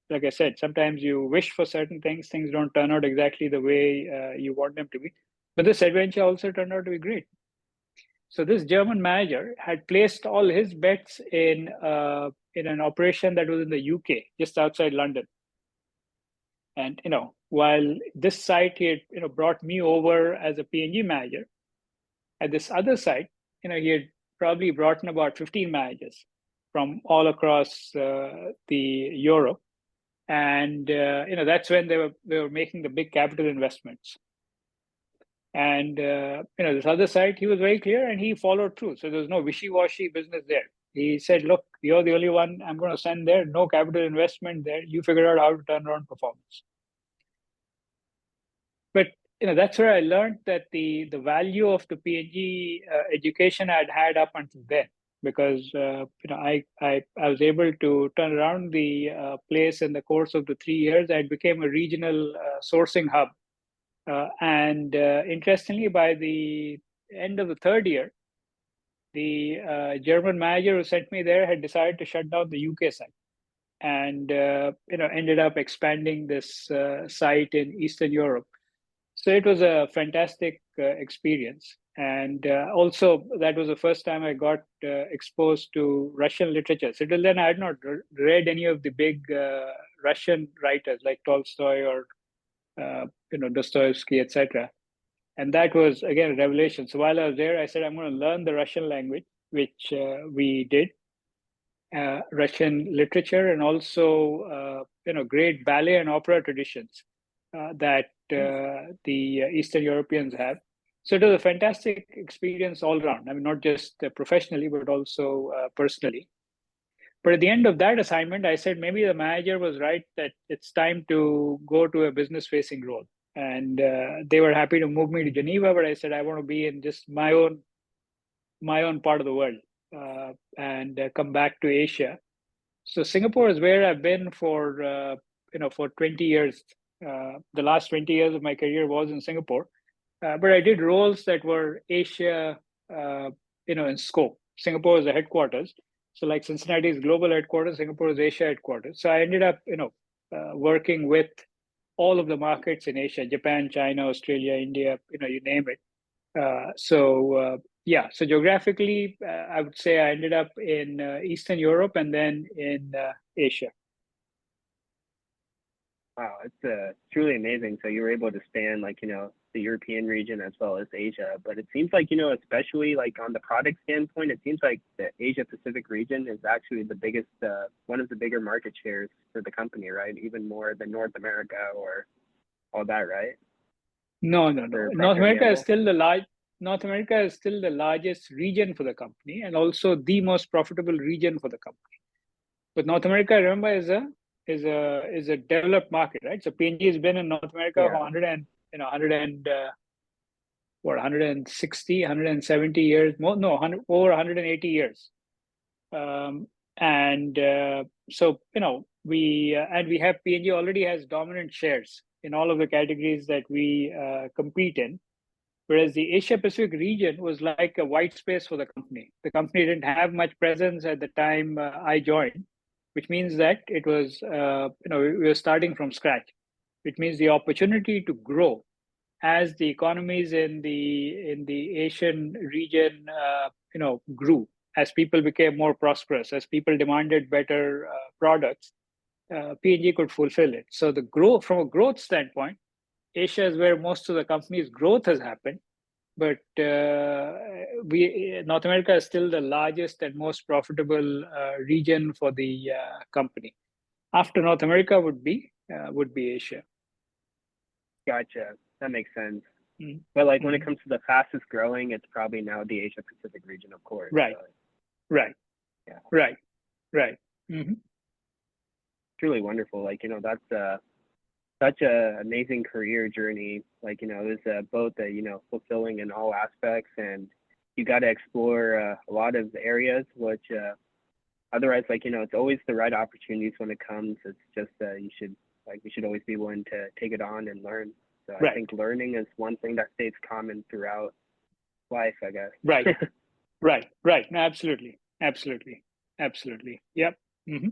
S4: like I said, sometimes you wish for certain things. Things don't turn out exactly the way you want them to be. But this adventure also turned out to be great. So this German manager had placed all his bets in an operation that was in the UK, just outside London. And while this site he had brought me over as a P&G manager, at this other site, he had probably brought in about 15 managers from all across the Europe. And that's when they were making the big capital investments. And this other site, he was very clear and he followed through. So there's no wishy-washy business there. He said, look, you're the only one I'm going to send there. No capital investment there. You figure out how to turn around performance. But that's where I learned that the value of the P&G education I'd had up until then, because I was able to turn around the place in the course of the 3 years. I became a regional sourcing hub, and interestingly, by the end of the 3rd year, the German manager who sent me there had decided to shut down the UK site, and ended up expanding this site in Eastern Europe. So it was a fantastic experience. And also, that was the first time I got exposed to Russian literature. So till then, I had not read any of the big Russian writers like Tolstoy or Dostoevsky, etc. And that was, again, a revelation. So while I was there, I said, I'm going to learn the Russian language, which we did. Russian literature, and also great ballet and opera traditions that the Eastern Europeans have. So it was a fantastic experience all around. I mean, not just professionally, but also personally. But at the end of that assignment, I said maybe the manager was right that it's time to go to a business-facing role. And they were happy to move me to Geneva, but I said I want to be in just my own part of the world and come back to Asia. So Singapore is where I've been for 20 years. The last 20 years of my career was in Singapore, but I did roles that were Asia, in scope. Singapore is the headquarters, so like Cincinnati's global headquarters, Singapore is Asia headquarters. So I ended up, working with all of the markets in Asia: Japan, China, Australia, India, you name it. So geographically, I would say I ended up in Eastern Europe and then in Asia.
S2: Wow, it's truly amazing. So you were able to span the European region as well as Asia. But it seems like, especially like on the product standpoint, it seems like the Asia Pacific region is actually the biggest, one of the bigger market shares for the company, right? Even more than North America or all that, right?
S4: No. North America is still the largest region for the company, and also the most profitable region for the company. But North America, remember, is a developed market, right? So P&G has been in North America for 160, 170 years, over 180 years. And so, we have P&G already has dominant shares in all of the categories that we compete in. Whereas the Asia Pacific region was like a white space for the company. The company didn't have much presence at the time I joined, which means that it was, we were starting from scratch. Which means the opportunity to grow as the economies in the Asian region, grew, as people became more prosperous, as people demanded better products, P&G could fulfill it. So the growth, from a growth standpoint, Asia is where most of the company's growth has happened. But North America is still the largest and most profitable region for the company. After North America would be Asia.
S2: Gotcha. That makes sense.
S4: Mm-hmm.
S2: But like when it comes to the fastest growing, it's probably now the Asia Pacific region, of course.
S4: Right.
S2: So,
S4: Right.
S2: Yeah.
S4: Right. Mm-hmm.
S2: Truly wonderful. Like, that's such a amazing career journey. Like, it's both fulfilling in all aspects, and you got to explore a lot of areas, which otherwise, it's always the right opportunities when it comes. It's just we should always be willing to take it on and learn. So
S4: Right.
S2: I think learning is one thing that stays common throughout life, I guess.
S4: Right. Right. No, absolutely. Yep. Mm-hmm.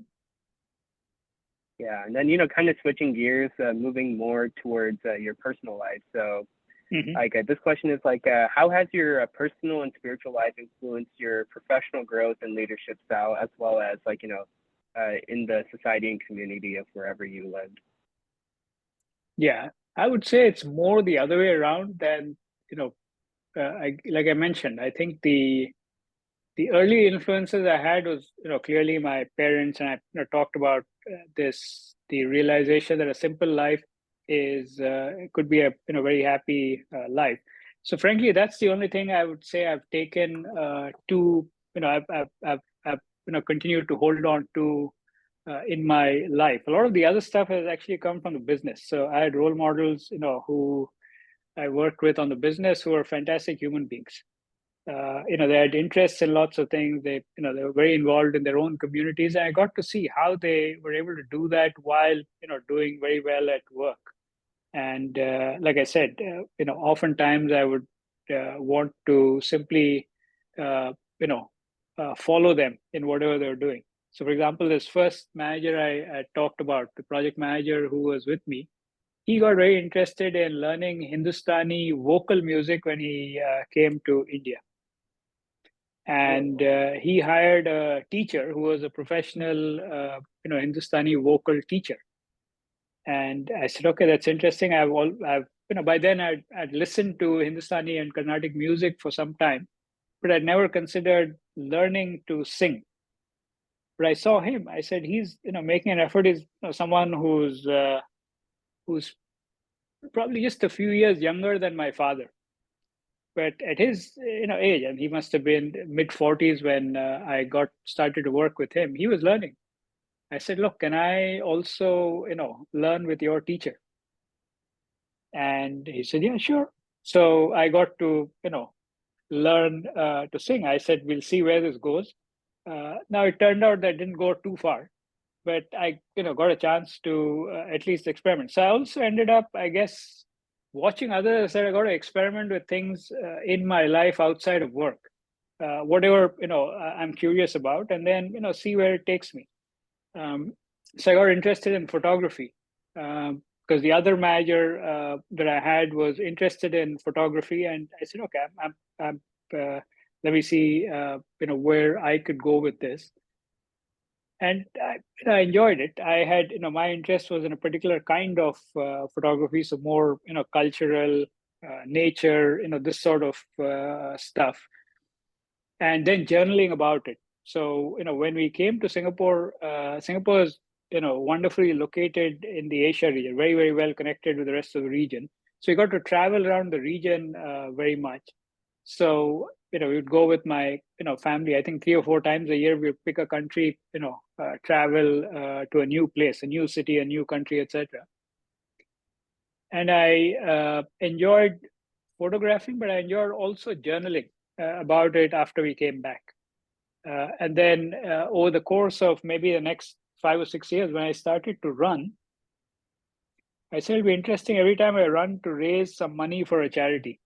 S2: Yeah, and then kind of switching gears, moving more towards your personal life. So,
S4: Mm-hmm.
S2: This question is how has your personal and spiritual life influenced your professional growth and leadership style, as well as in the society and community of wherever you lived?
S4: Yeah, I would say it's more the other way around than, like I mentioned, I think the early influences I had was, clearly my parents, and I talked about the realization that a simple life could be a very happy life. So frankly, that's the only thing I would say I've taken to, I've continued to hold on to in my life. A lot of the other stuff has actually come from the business. So I had role models, who I worked with on the business, who are fantastic human beings. They had interests in lots of things. They were very involved in their own communities. And I got to see how they were able to do that while, doing very well at work. And like I said, oftentimes I would want to simply, follow them in whatever they're doing. So, for example, this first manager I talked about, the project manager who was with me, he got very interested in learning Hindustani vocal music when he came to India. And he hired a teacher who was a professional, Hindustani vocal teacher. And I said, okay, that's interesting. By then I'd listened to Hindustani and Carnatic music for some time, but I'd never considered learning to sing. But I saw him. I said, he's, making an effort. He's someone who's probably just a few years younger than my father. But at his age, and he must have been mid-40s when I got started to work with him, he was learning. I said, look, can I also learn with your teacher? And he said, yeah, sure. So I got to learn to sing. I said, we'll see where this goes. Now it turned out that didn't go too far, but I got a chance to at least experiment. So I also ended up, I guess, watching others. I said I got to experiment with things in my life outside of work, whatever I'm curious about, and then see where it takes me. So I got interested in photography because the other manager that I had was interested in photography, and I said, okay, I'm let me see where I could go with this. And I enjoyed it. I had, my interest was in a particular kind of photography, so more, cultural, nature, this sort of stuff. And then journaling about it. So, when we came to Singapore, Singapore is, wonderfully located in the Asia region, very, very well connected with the rest of the region. So we got to travel around the region very much. So, we would go with my, family. I think 3 or 4 times a year, we would pick a country, travel to a new place, a new city, a new country, etc. And I enjoyed photographing, but I enjoyed also journaling about it after we came back. And then over the course of maybe the next 5 or 6 years, when I started to run, I said it'll be interesting every time I run to raise some money for a charity.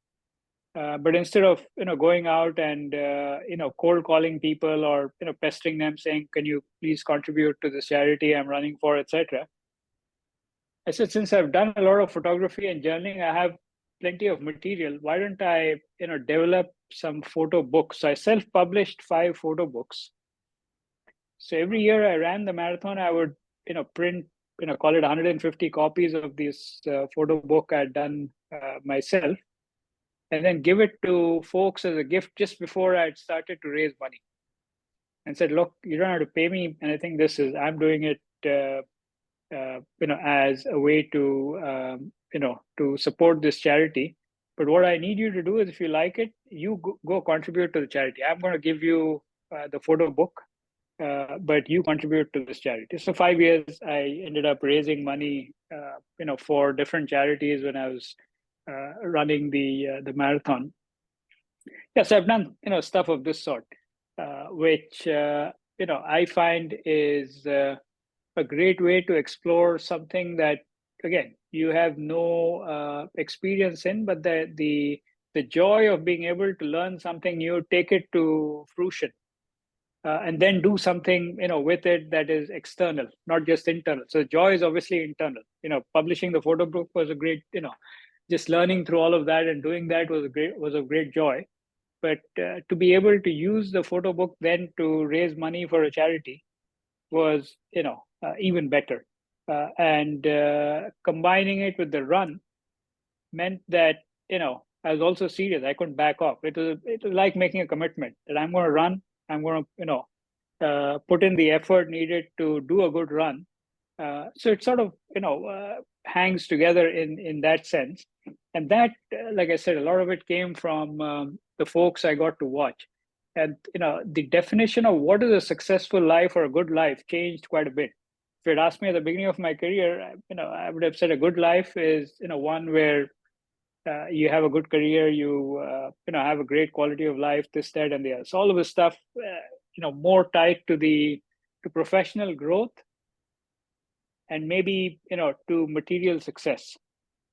S4: But instead of going out and cold calling people or pestering them saying, "Can you please contribute to this charity I'm running for," etc. I said, since I've done a lot of photography and journaling, I have plenty of material. Why don't I develop some photo books? So I self-published 5 photo books. So every year I ran the marathon, I would print call it 150 copies of this photo book I'd done myself, and then give it to folks as a gift just before I'd started to raise money, and said, "Look, you don't have to pay me anything. I'm doing it, as a way to, to support this charity. But what I need you to do is, if you like it, you go contribute to the charity. I'm going to give you the photo book, but you contribute to this charity." So 5 years, I ended up raising money, for different charities when I was running the marathon. Yes, I've done stuff of this sort, which I find is a great way to explore something that, again, you have no experience in, but the joy of being able to learn something new, take it to fruition, and then do something with it that is external, not just internal. So joy is obviously internal. Publishing the photo book was a great, just learning through all of that and doing that was a great joy. But to be able to use the photo book then to raise money for a charity was even better. And combining it with the run meant that I was also serious. I couldn't back off. It was like making a commitment that I'm going to run. I'm going to put in the effort needed to do a good run. So it sort of hangs together in that sense. And that, like I said, a lot of it came from the folks I got to watch. And the definition of what is a successful life or a good life changed quite a bit. If you'd asked me at the beginning of my career, I would have said a good life is one where you have a good career, you have a great quality of life, this, that, and the other. So all of this stuff, more tied to professional growth and maybe to material success.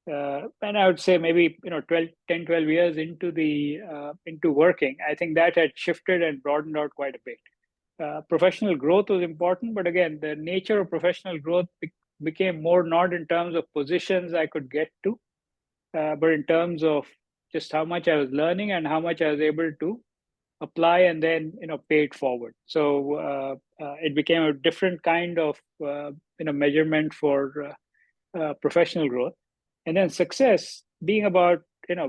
S4: And I would say maybe 10, 12 years into working, I think that had shifted and broadened out quite a bit. Professional growth was important, but again, the nature of professional growth became more not in terms of positions I could get to, but in terms of just how much I was learning and how much I was able to apply and then pay it forward. So it became a different kind of measurement for professional growth. And then success being about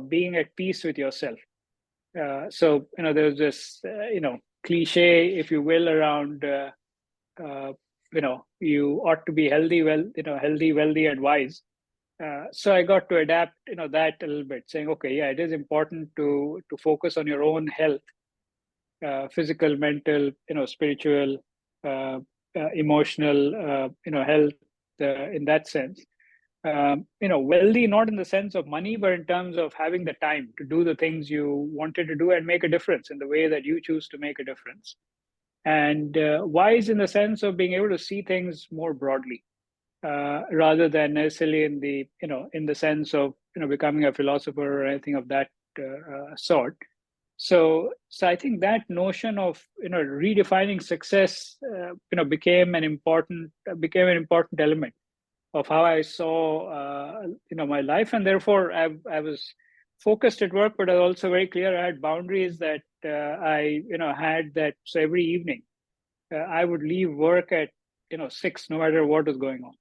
S4: being at peace with yourself. So there's this cliche, if you will, around you ought to be healthy, healthy, wealthy, and wise. So I got to adapt that a little bit, saying, okay, yeah, it is important to focus on your own health, physical, mental, spiritual, emotional, health in that sense. Wealthy, not in the sense of money, but in terms of having the time to do the things you wanted to do and make a difference in the way that you choose to make a difference. And wise in the sense of being able to see things more broadly, rather than necessarily in the sense of becoming a philosopher or anything of that sort. So I think that notion of redefining success became an important element of how I saw my life, and therefore I was focused at work, but I was also very clear I had boundaries that I had. That so every evening I would leave work at 6, no matter what was going on.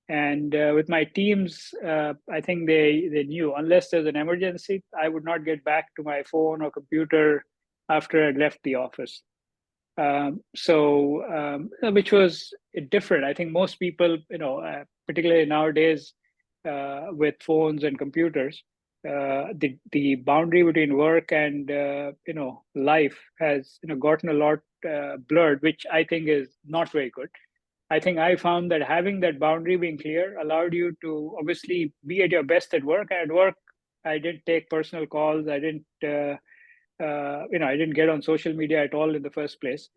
S4: And with my teams, I think they knew unless there's an emergency, I would not get back to my phone or computer after I'd left the office. Which was different. I think most people, particularly nowadays with phones and computers, the boundary between work and life has gotten a lot blurred, which I think is not very good. I think I found that having that boundary being clear allowed you to obviously be at your best at work. And at work, I didn't take personal calls. I didn't I didn't get on social media at all in the first place.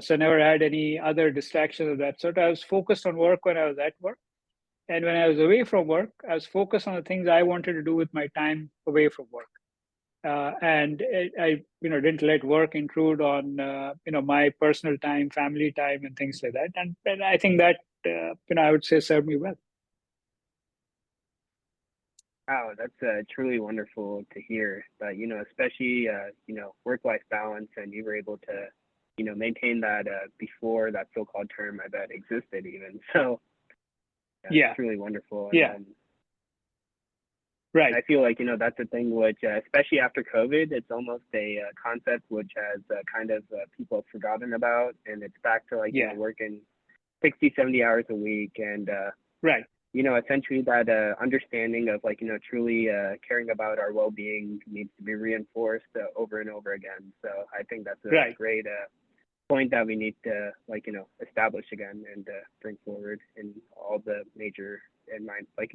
S4: So I never had any other distractions of that sort. I was focused on work when I was at work. And when I was away from work, I was focused on the things I wanted to do with my time away from work. I didn't let work intrude on, my personal time, family time, and things like that. And I think that, I would say served me well.
S2: Wow, that's truly wonderful to hear that, especially, work-life balance, and you were able to, maintain that before that so-called term, I bet, existed even. So
S4: Yeah.
S2: it's really wonderful.
S4: Yeah.
S2: And
S4: right.
S2: I feel like, that's a thing which, especially after COVID, it's almost a concept which has kind of people have forgotten about, and it's back to working 60, 70 hours a week. And,
S4: right.
S2: Essentially that understanding of truly caring about our well-being needs to be reinforced over and over again. So I think that's a great point that we need to establish again and bring forward in all the major in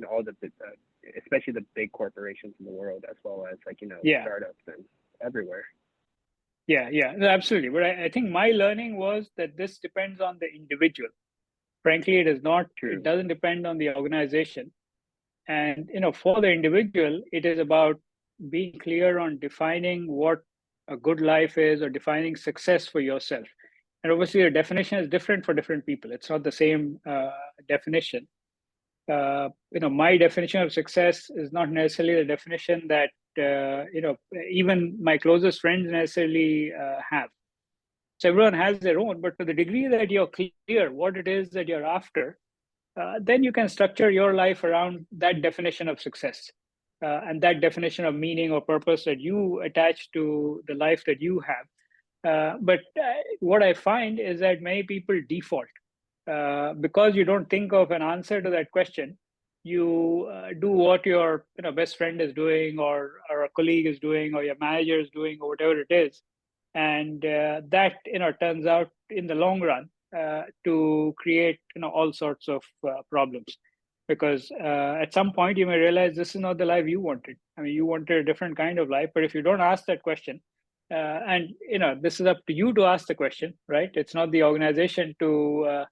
S2: all the especially the big corporations in the world, as well as startups and everywhere.
S4: Yeah, absolutely. But I think my learning was that this depends on the individual. Frankly, it is not.
S2: True.
S4: It doesn't depend on the organization. And for the individual, it is about being clear on defining what a good life is, or defining success for yourself. And obviously, the definition is different for different people. It's not the same definition. My definition of success is not necessarily the definition that even my closest friends necessarily have. So everyone has their own, but to the degree that you're clear what it is that you're after, then you can structure your life around that definition of success and that definition of meaning or purpose that you attach to the life that you have. But what I find is that many people default because you don't think of an answer to that question. You do what your best friend is doing, or a colleague is doing, or your manager is doing, or whatever it is, and that turns out in the long run to create all sorts of problems, because at some point you may realize this is not the life you wanted. I mean, you wanted a different kind of life, but if you don't ask that question, and this is up to you to ask the question, right? It's not the organization to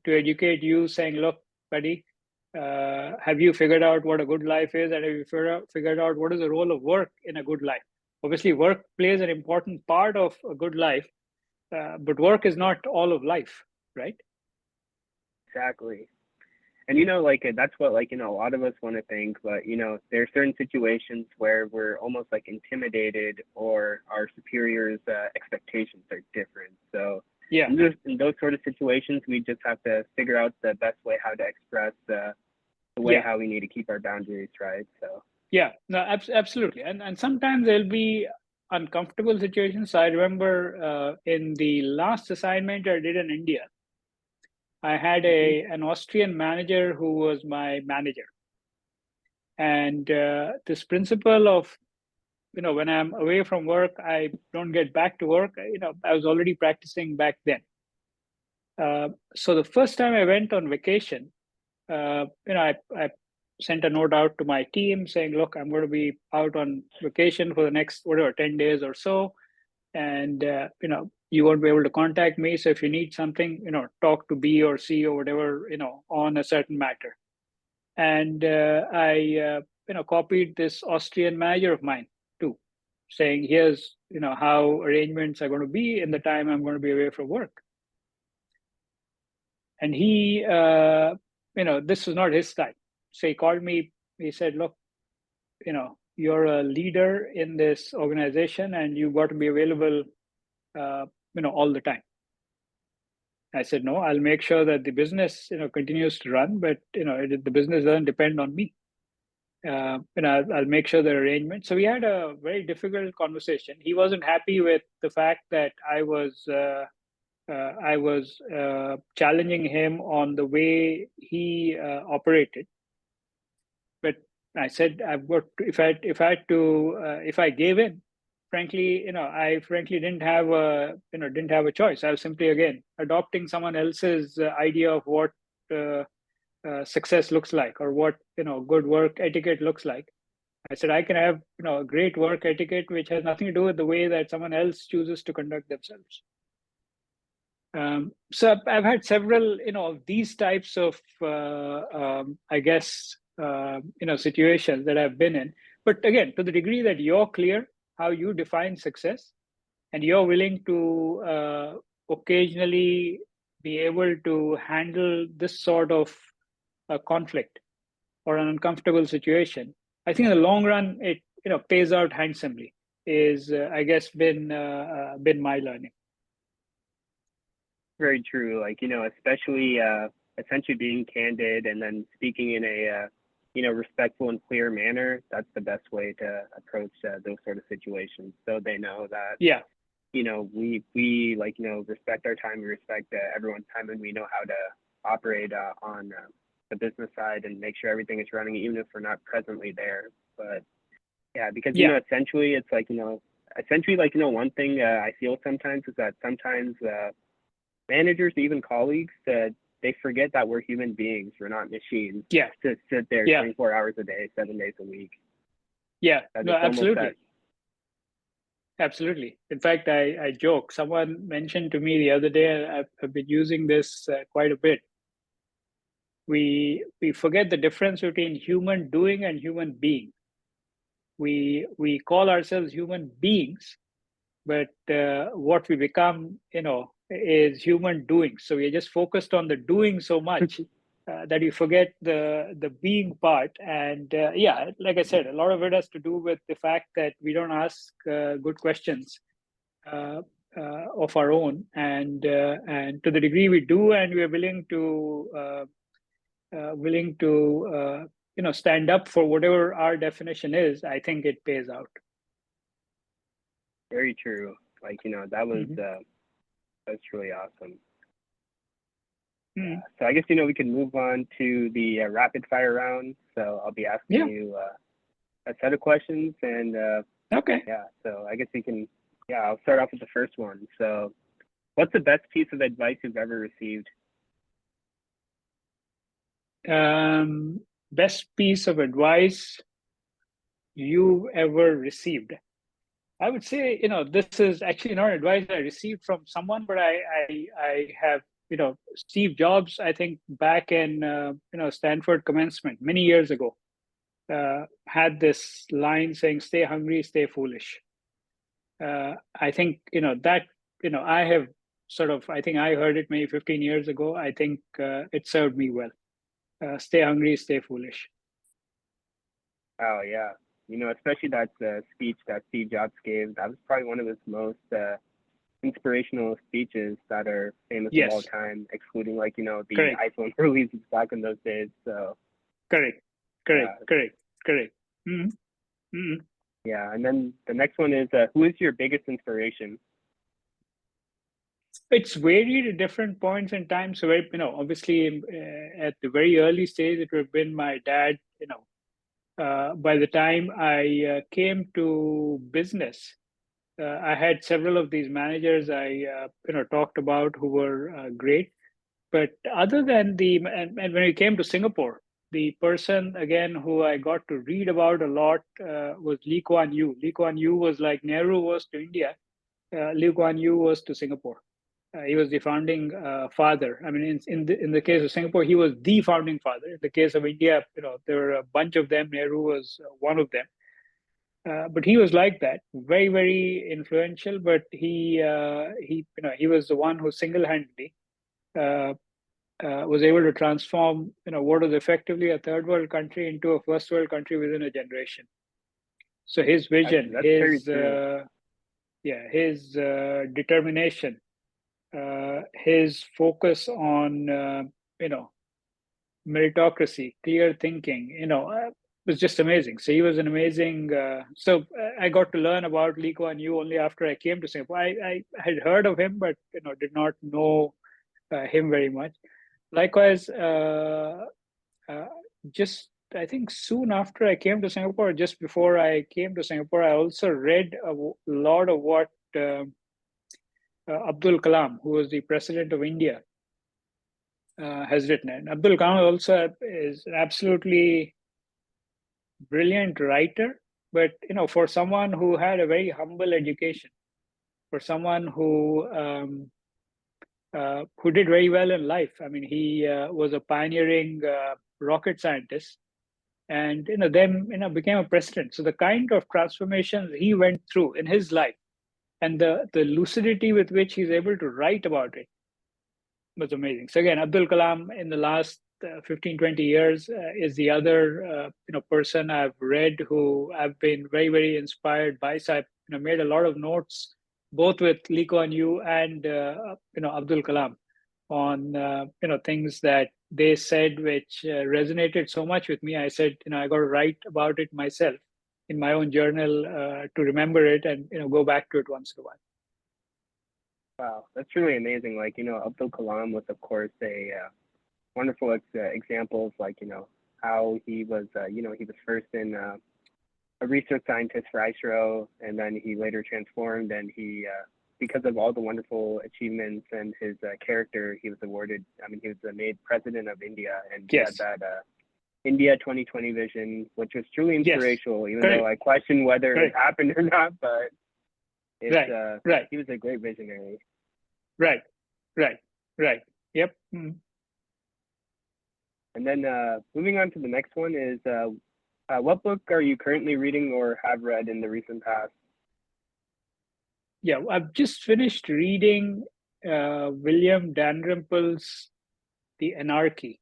S4: educate you, saying, look, buddy, have you figured out what a good life is, and have you figured out what is the role of work in a good life? Obviously, work plays an important part of a good life, but work is not all of life, right?
S2: Exactly. And that's what a lot of us want to think, but there are certain situations where we're almost intimidated, or our superiors' expectations are different. So
S4: yeah,
S2: in those sort of situations, we just have to figure out the best way how to express the way how we need to keep our boundaries, right? So
S4: yeah, no, absolutely. And sometimes there'll be uncomfortable situations. I remember in the last assignment I did in India, I had an Austrian manager who was my manager. And this principle of, when I'm away from work, I don't get back to work, I was already practicing back then. So the first time I went on vacation, I sent a note out to my team saying, look, I'm going to be out on vacation for the next, 10 days or so. And, you won't be able to contact me. So if you need something, talk to B or C or whatever, on a certain matter. And I, copied this Austrian manager of mine too, saying, here's, how arrangements are going to be in the time I'm going to be away from work. And he, this was not his style. So he called me, he said, look, you're a leader in this organization and you've got to be available, all the time. I said, no, I'll make sure that the business, continues to run, but, the business doesn't depend on me. I'll make sure the arrangement. So we had a very difficult conversation. He wasn't happy with the fact that I was challenging him on the way he operated. But I said, if I gave in, frankly, I frankly didn't have a choice. I was simply, again, adopting someone else's idea of what success looks like, or what good work etiquette looks like. I said, I can have, a great work etiquette, which has nothing to do with the way that someone else chooses to conduct themselves. So I've had several, of these types of, I guess, situations that I've been in. But again, to the degree that you're clear how you define success, and you're willing to occasionally be able to handle this sort of conflict or an uncomfortable situation, I think in the long run it pays out handsomely. Is I guess been my learning.
S2: Very true. Like, especially essentially being candid and then speaking in a respectful and clear manner. That's the best way to approach those sort of situations. So they know that
S4: Yeah.
S2: We like, respect our time, we respect everyone's time, and we know how to operate on the business side and make sure everything is running, even if we're not presently there. But yeah, because essentially it's like, one thing I feel sometimes is that sometimes managers, even colleagues, they forget that we're human beings. We're not machines.
S4: Yeah.
S2: To sit there 24 hours a day, 7 days a week.
S4: Yeah. No, absolutely. Absolutely. In fact, I joke. Someone mentioned to me the other day, I've been using this quite a bit. We forget the difference between human doing and human being. We call ourselves human beings, but what we become, is human doing. So we're just focused on the doing so much that we forget the being part. And like I said, a lot of it has to do with the fact that we don't ask good questions of our own, and to the degree we do, and we're willing to stand up for whatever our definition is, I think it pays out.
S2: Very true. Like, that was that's really awesome. So I guess we can move on to the rapid fire round. So I'll be asking you a set of questions, and
S4: okay.
S2: Yeah. So I guess we can. Yeah, I'll start off with the first one. So, what's the best piece of advice you've ever received?
S4: Best piece of advice you've ever received. I would say, this is actually not advice I received from someone, but I have, Steve Jobs, I think back in, Stanford commencement many years ago, had this line saying, "Stay hungry, stay foolish." I think, that, I have I think I heard it maybe 15 years ago. I think it served me well. Stay hungry, stay foolish.
S2: Oh, yeah. Especially that speech that Steve Jobs gave, that was probably one of his most inspirational speeches that are famous of all time, excluding the iPhone releases back in those days. So
S4: correct. Mm-hmm.
S2: Yeah, and then the next one is, who is your biggest inspiration?
S4: It's varied at different points in time. So, obviously, at the very early stage, it would have been my dad. By the time I came to business, I had several of these managers I talked about who were great. But other than and when we came to Singapore, the person again who I got to read about a lot was Lee Kuan Yew. Lee Kuan Yew was like Nehru was to India. Lee Kuan Yew was to Singapore. He was the founding father. I mean, in the case of Singapore, he was the founding father. In the case of India, there were a bunch of them. Nehru was one of them. But he was like that, very, very influential. But he was the one who single-handedly was able to transform, what was effectively a third world country into a first world country within a generation. So his vision, his determination, his focus on, meritocracy, clear thinking, was just amazing. So he was an amazing. So I got to learn about Lee Kuan Yew only after I came to Singapore. I had heard of him, but did not know him very much. Likewise, just I think soon after I came to Singapore, just before I came to Singapore, I also read a lot of what Abdul Kalam, who was the president of India, has written. And Abdul Kalam also is absolutely brilliant writer, but for someone who had a very humble education, for someone who did very well in life. I mean, he was a pioneering rocket scientist, and then became a president. So the kind of transformations he went through in his life, and the lucidity with which he's able to write about it was amazing. So again, Abdul Kalam in the last 15, 20 years is the other person I've read who I've been very, very inspired by. So I've made a lot of notes both with Lee Kuan Yew and Abdul Kalam on things that they said which resonated so much with me. I said I got to write about it myself in my own journal to remember it and go back to it once in a while.
S2: Wow, that's really amazing. Like, Abdul Kalam was, of course, a wonderful example of, like, how he was, he was first in a research scientist for ISRO, and then he later transformed, and he, because of all the wonderful achievements and his character, he was awarded, he was made president of India, and he had that India 2020 vision, which was truly inspirational, even though I question whether it happened or not, but it's, he was a great visionary.
S4: Right. Yep. Mm-hmm.
S2: And then moving on to the next one is, what book are you currently reading or have read in the recent past?
S4: Yeah, I've just finished reading William Dalrymple's The Anarchy.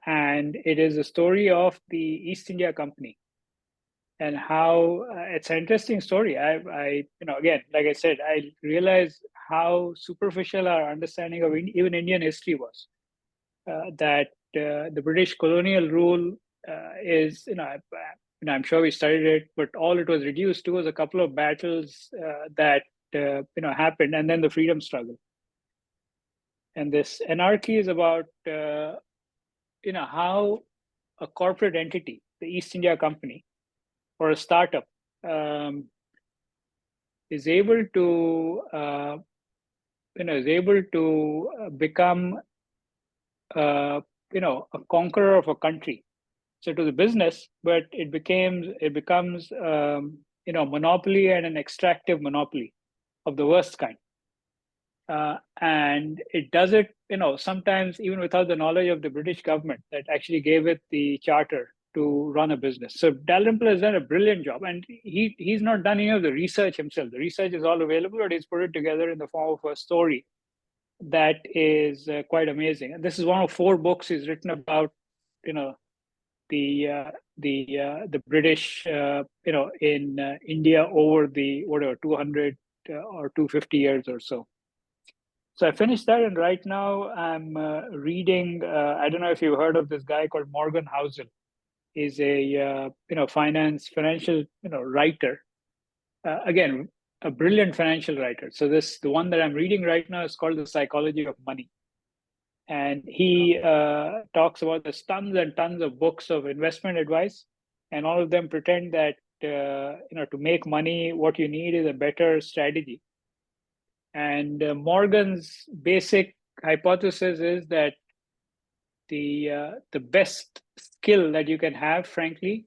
S4: And it is a story of the East India Company and how it's an interesting story. I again, like I said, I realized how superficial our understanding of even Indian history was. That the British colonial rule is, I'm sure we studied it, but all it was reduced to was a couple of battles that happened, and then the freedom struggle. And this Anarchy is about how a corporate entity, the East India Company, or a startup, is able to become a conqueror of a country. So to the business, but it becomes monopoly, and an extractive monopoly of the worst kind. And it does it, sometimes even without the knowledge of the British government that actually gave it the charter to run a business. So Dalrymple has done a brilliant job, and he's not done any of the research himself. The research is all available, but he's put it together in the form of a story that is quite amazing. And this is one of 4 books he's written about, the British, in India over the 200 or 250 years or so. So I finished that, and right now I'm reading. I don't know if you've heard of this guy called Morgan Housel. He's a financial writer. Again, a brilliant financial writer. So the one that I'm reading right now is called The Psychology of Money, and he talks about there's tons and tons of books of investment advice, and all of them pretend that to make money, what you need is a better strategy. And Morgan's basic hypothesis is that the best skill that you can have, frankly,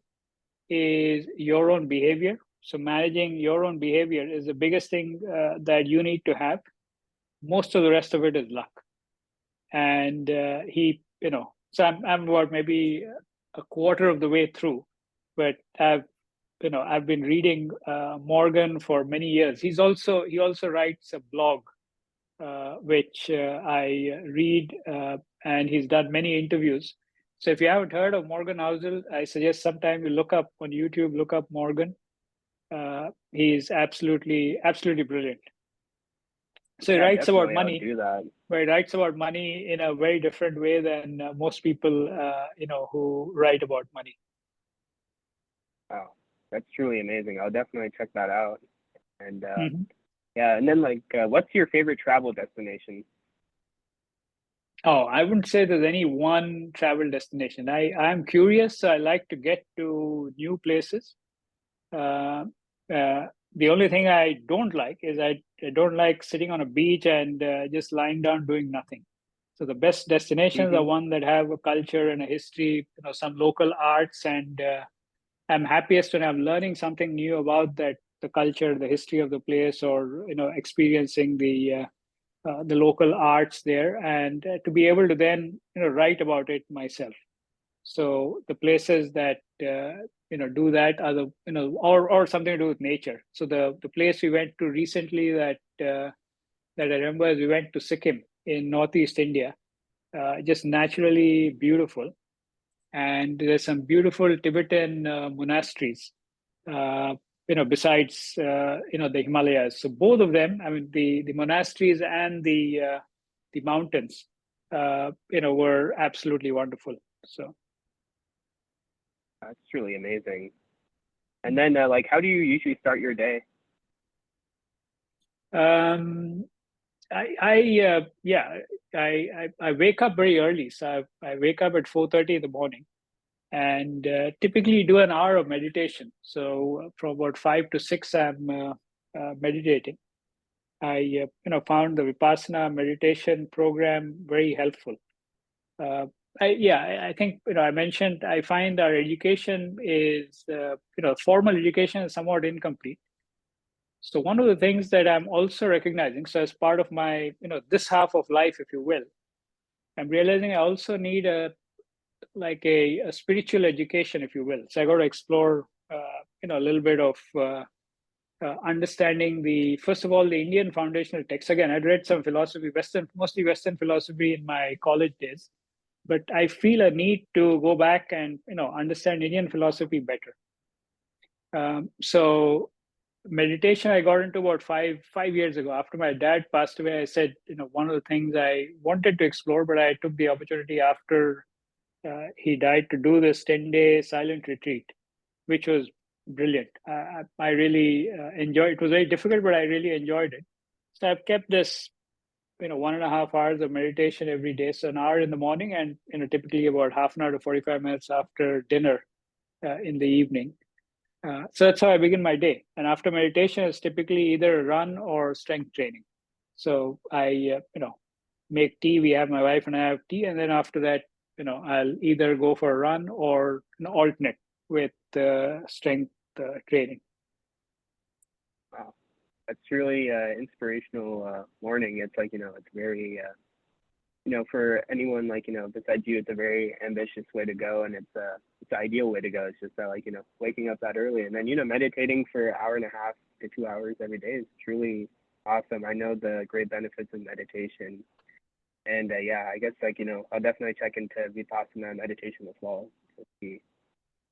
S4: is your own behavior. So managing your own behavior is the biggest thing that you need to have. Most of the rest of it is luck. And so I'm about maybe a quarter of the way through, but I've been reading Morgan for many years. He also writes a blog, which I read, and he's done many interviews. So if you haven't heard of Morgan Housel, I suggest sometime you look up on YouTube, look up Morgan. He's absolutely brilliant. So he writes about money, but he writes about money in a very different way than most people, who write about money.
S2: Wow, that's truly amazing. I'll definitely check that out. And yeah, and then what's your favorite travel destination?
S4: Oh, I wouldn't say there's any one travel destination. I'm curious, so I like to get to new places. The only thing I don't like is I don't like sitting on a beach and just lying down doing nothing. So the best destinations are one that have a culture and a history, some local arts and I'm happiest when I'm learning something new about the culture, the history of the place, or experiencing the local arts there, and to be able to then write about it myself. So the places that do that are the or something to do with nature. So the place we went to recently that I remember is we went to Sikkim in Northeast India, just naturally beautiful, and there's some beautiful Tibetan monasteries. Besides the Himalayas. So both of them, I mean, the monasteries and the mountains, were absolutely wonderful. So
S2: That's truly amazing. And then, like, how do you usually start your day?
S4: um, I wake up very early. So I wake up at 4:30 in the morning, and typically do an hour of meditation. So from about 5 to 6, I'm meditating. I found the Vipassana meditation program very helpful. I think I mentioned I find our education is formal education is somewhat incomplete. So one of the things that I'm also recognizing, so as part of my this half of life, if you will, I'm realizing I also need a spiritual education, if you will. So I got to explore a little bit of understanding first of all the Indian foundational texts. Again, I'd read some philosophy, mostly Western philosophy in my college days, but I feel a need to go back and understand Indian philosophy better. So meditation I got into about five years ago. After my dad passed away, I said one of the things I wanted to explore, but I took the opportunity after he died to do this 10-day silent retreat, which was brilliant. I really enjoyed it. It was very difficult, but I really enjoyed it. So I've kept this 1.5 hours of meditation every day. So an hour in the morning, and typically about half an hour to 45 minutes after dinner in the evening. So that's how I begin my day. And after meditation, it's typically either a run or strength training. So I make tea. We have, my wife and I have tea, and then after that, I'll either go for a run or alternate with strength training.
S2: Wow, that's really inspirational morning. It's like it's very for anyone besides you, it's a very ambitious way to go, and it's the ideal way to go. It's just that waking up that early and then meditating for an hour and a half to 2 hours every day is truly awesome. I know the great benefits of meditation, and I guess I'll definitely check into Vipassana meditation as well to see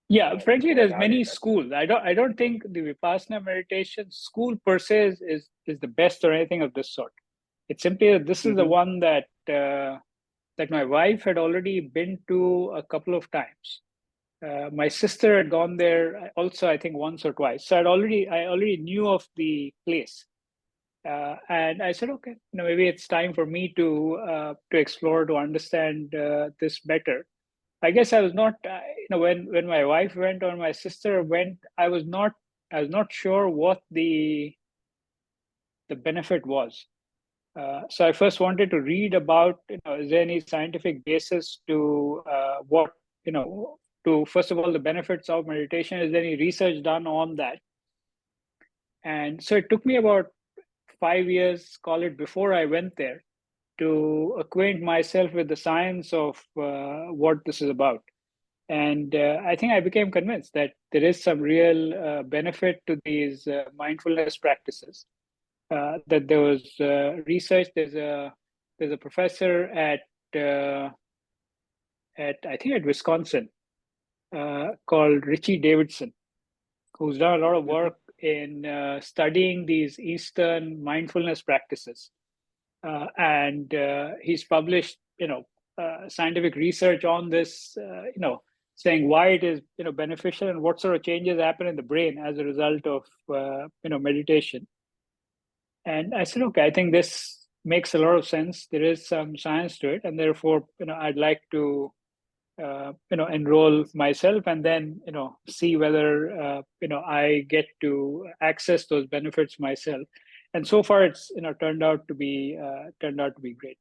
S4: Yeah, frankly,
S2: more
S4: there's
S2: about it.
S4: many schools. I don't think the Vipassana meditation school per se is the best or anything of this sort. It's simply that this is the one that my wife had already been to a couple of times. My sister had gone there also, I think, once or twice. So I already knew of the place, and I said, okay, maybe it's time for me to explore, to understand this better. I guess I was not, when my wife went or my sister went, I was not sure what the benefit was. So I first wanted to read about, is there any scientific basis to what, to first of all, the benefits of meditation? Is there any research done on that? And so it took me about 5 years, call it, before I went there to acquaint myself with the science of what this is about. And I think I became convinced that there is some real benefit to these mindfulness practices. That there was research. There's a professor at I think at Wisconsin called Richie Davidson, who's done a lot of work in studying these Eastern mindfulness practices, and he's published scientific research on this. Saying why it is beneficial and what sort of changes happen in the brain as a result of meditation. And I said, okay, I think this makes a lot of sense. There is some science to it, and therefore, I'd like to, enroll myself, and then, see whether, I get to access those benefits myself. And so far, it's turned out to be great.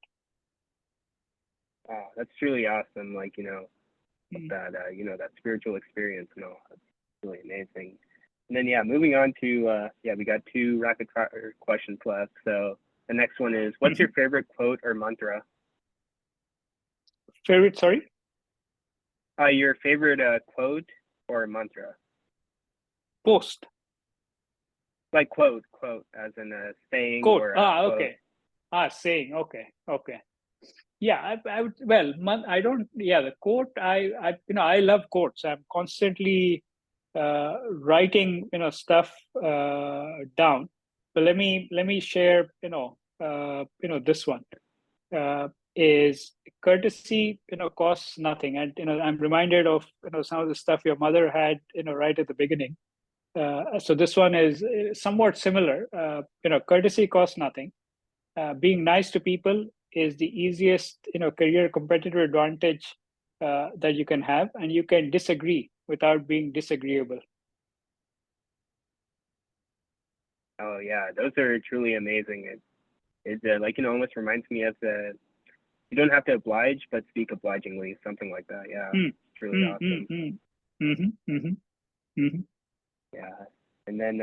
S2: Wow, that's truly awesome. That that spiritual experience and all. That's really amazing. And then, yeah, moving on to, we got 2 rapid fire questions left. So the next one is, what's your favorite quote or mantra?
S4: Favorite, sorry?
S2: Your favorite quote or mantra?
S4: Post.
S2: Like quote, as in a saying
S4: Quote.
S2: or a quote.
S4: Okay. Saying. Okay. Yeah, I would. Well, I don't. Yeah, the quote. I love quotes. I'm constantly writing, stuff down. But let me share. This one is courtesy. Costs nothing, and I'm reminded of some of the stuff your mother had. Right at the beginning. So this one is somewhat similar. Courtesy costs nothing. Being nice to people is the easiest, career competitive advantage that you can have, and you can disagree without being disagreeable.
S2: Oh yeah, those are truly amazing. It almost reminds me of the you don't have to oblige, but speak obligingly, something like that. Yeah, it's really awesome. Yeah, and then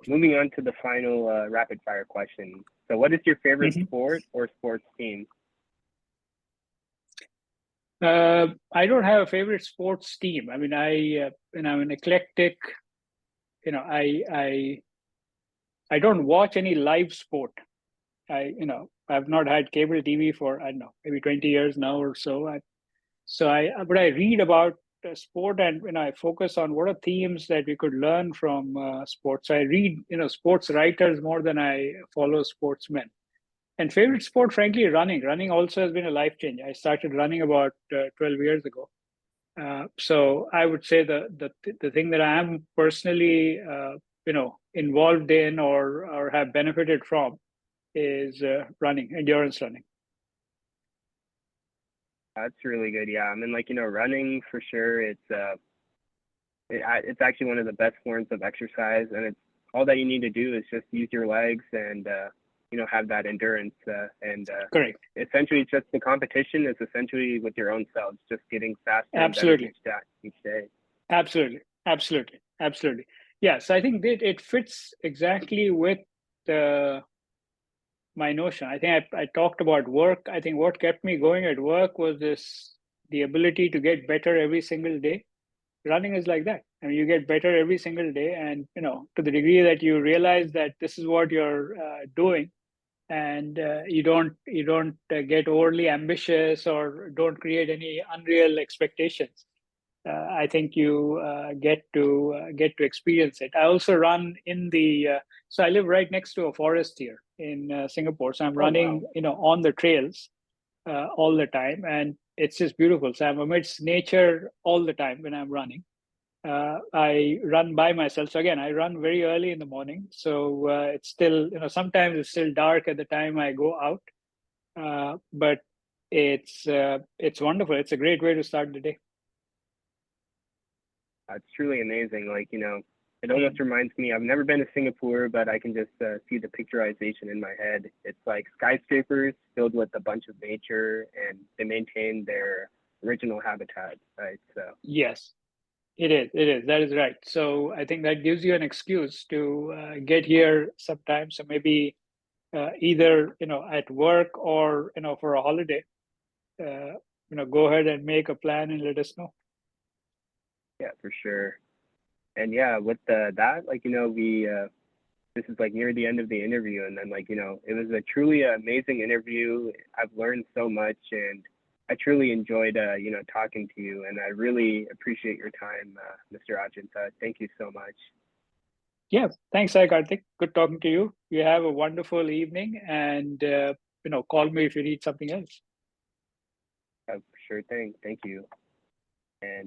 S2: moving on to the final rapid fire question. So, what is your favorite sport or sports team?
S4: I don't have a favorite sports team. I mean, I'm an eclectic. I don't watch any live sport. I've not had cable TV for, I don't know, maybe 20 years now or so. But I read about sport, and I focus on what are themes that we could learn from sports. I read sports writers more than I follow sportsmen. And favorite sport, frankly, running. Running also has been a life change. I started running about 12 years ago. So I would say the thing that I am personally involved in or have benefited from is running, endurance running.
S2: That's really good. Yeah, I mean, running for sure. It's actually one of the best forms of exercise, and it's all that you need to do is just use your legs and have that endurance.
S4: Correct.
S2: Essentially, it's just the competition is essentially with your own selves, just getting faster
S4: Absolutely.
S2: and better each day.
S4: Absolutely. Yeah, so I think that it fits exactly with my notion. I think I talked about work. I think what kept me going at work was the ability to get better every single day. Running is like that. I mean, you get better every single day, and to the degree that you realize that this is what you're doing, and you don't get overly ambitious or don't create any unreal expectations. I think you get to experience it. I also run in the so I live right next to a forest here in Singapore, so I'm running on the trails all the time, and it's just beautiful. So I'm amidst nature all the time when I'm running. I run by myself. So again, I run very early in the morning. So it's still, sometimes it's still dark at the time I go out. But it's wonderful. It's a great way to start the day.
S2: It's truly amazing. It almost reminds me, I've never been to Singapore, but I can just see the picturization in my head. It's like skyscrapers filled with a bunch of nature, and they maintain their original habitat, right? So
S4: yes. It is. That is right. So I think that gives you an excuse to get here sometime. So maybe either at work or for a holiday. Go ahead and make a plan and let us know.
S2: Yeah, for sure. And yeah, with that, we this is near the end of the interview, and then it was a truly amazing interview. I've learned so much, and I truly enjoyed, talking to you, and I really appreciate your time, Mr. Achanta. Thank you so much.
S4: Yeah, thanks, Karthik. Good talking to you. You have a wonderful evening, and call me if you need something else.
S2: Sure thing. Thank you. And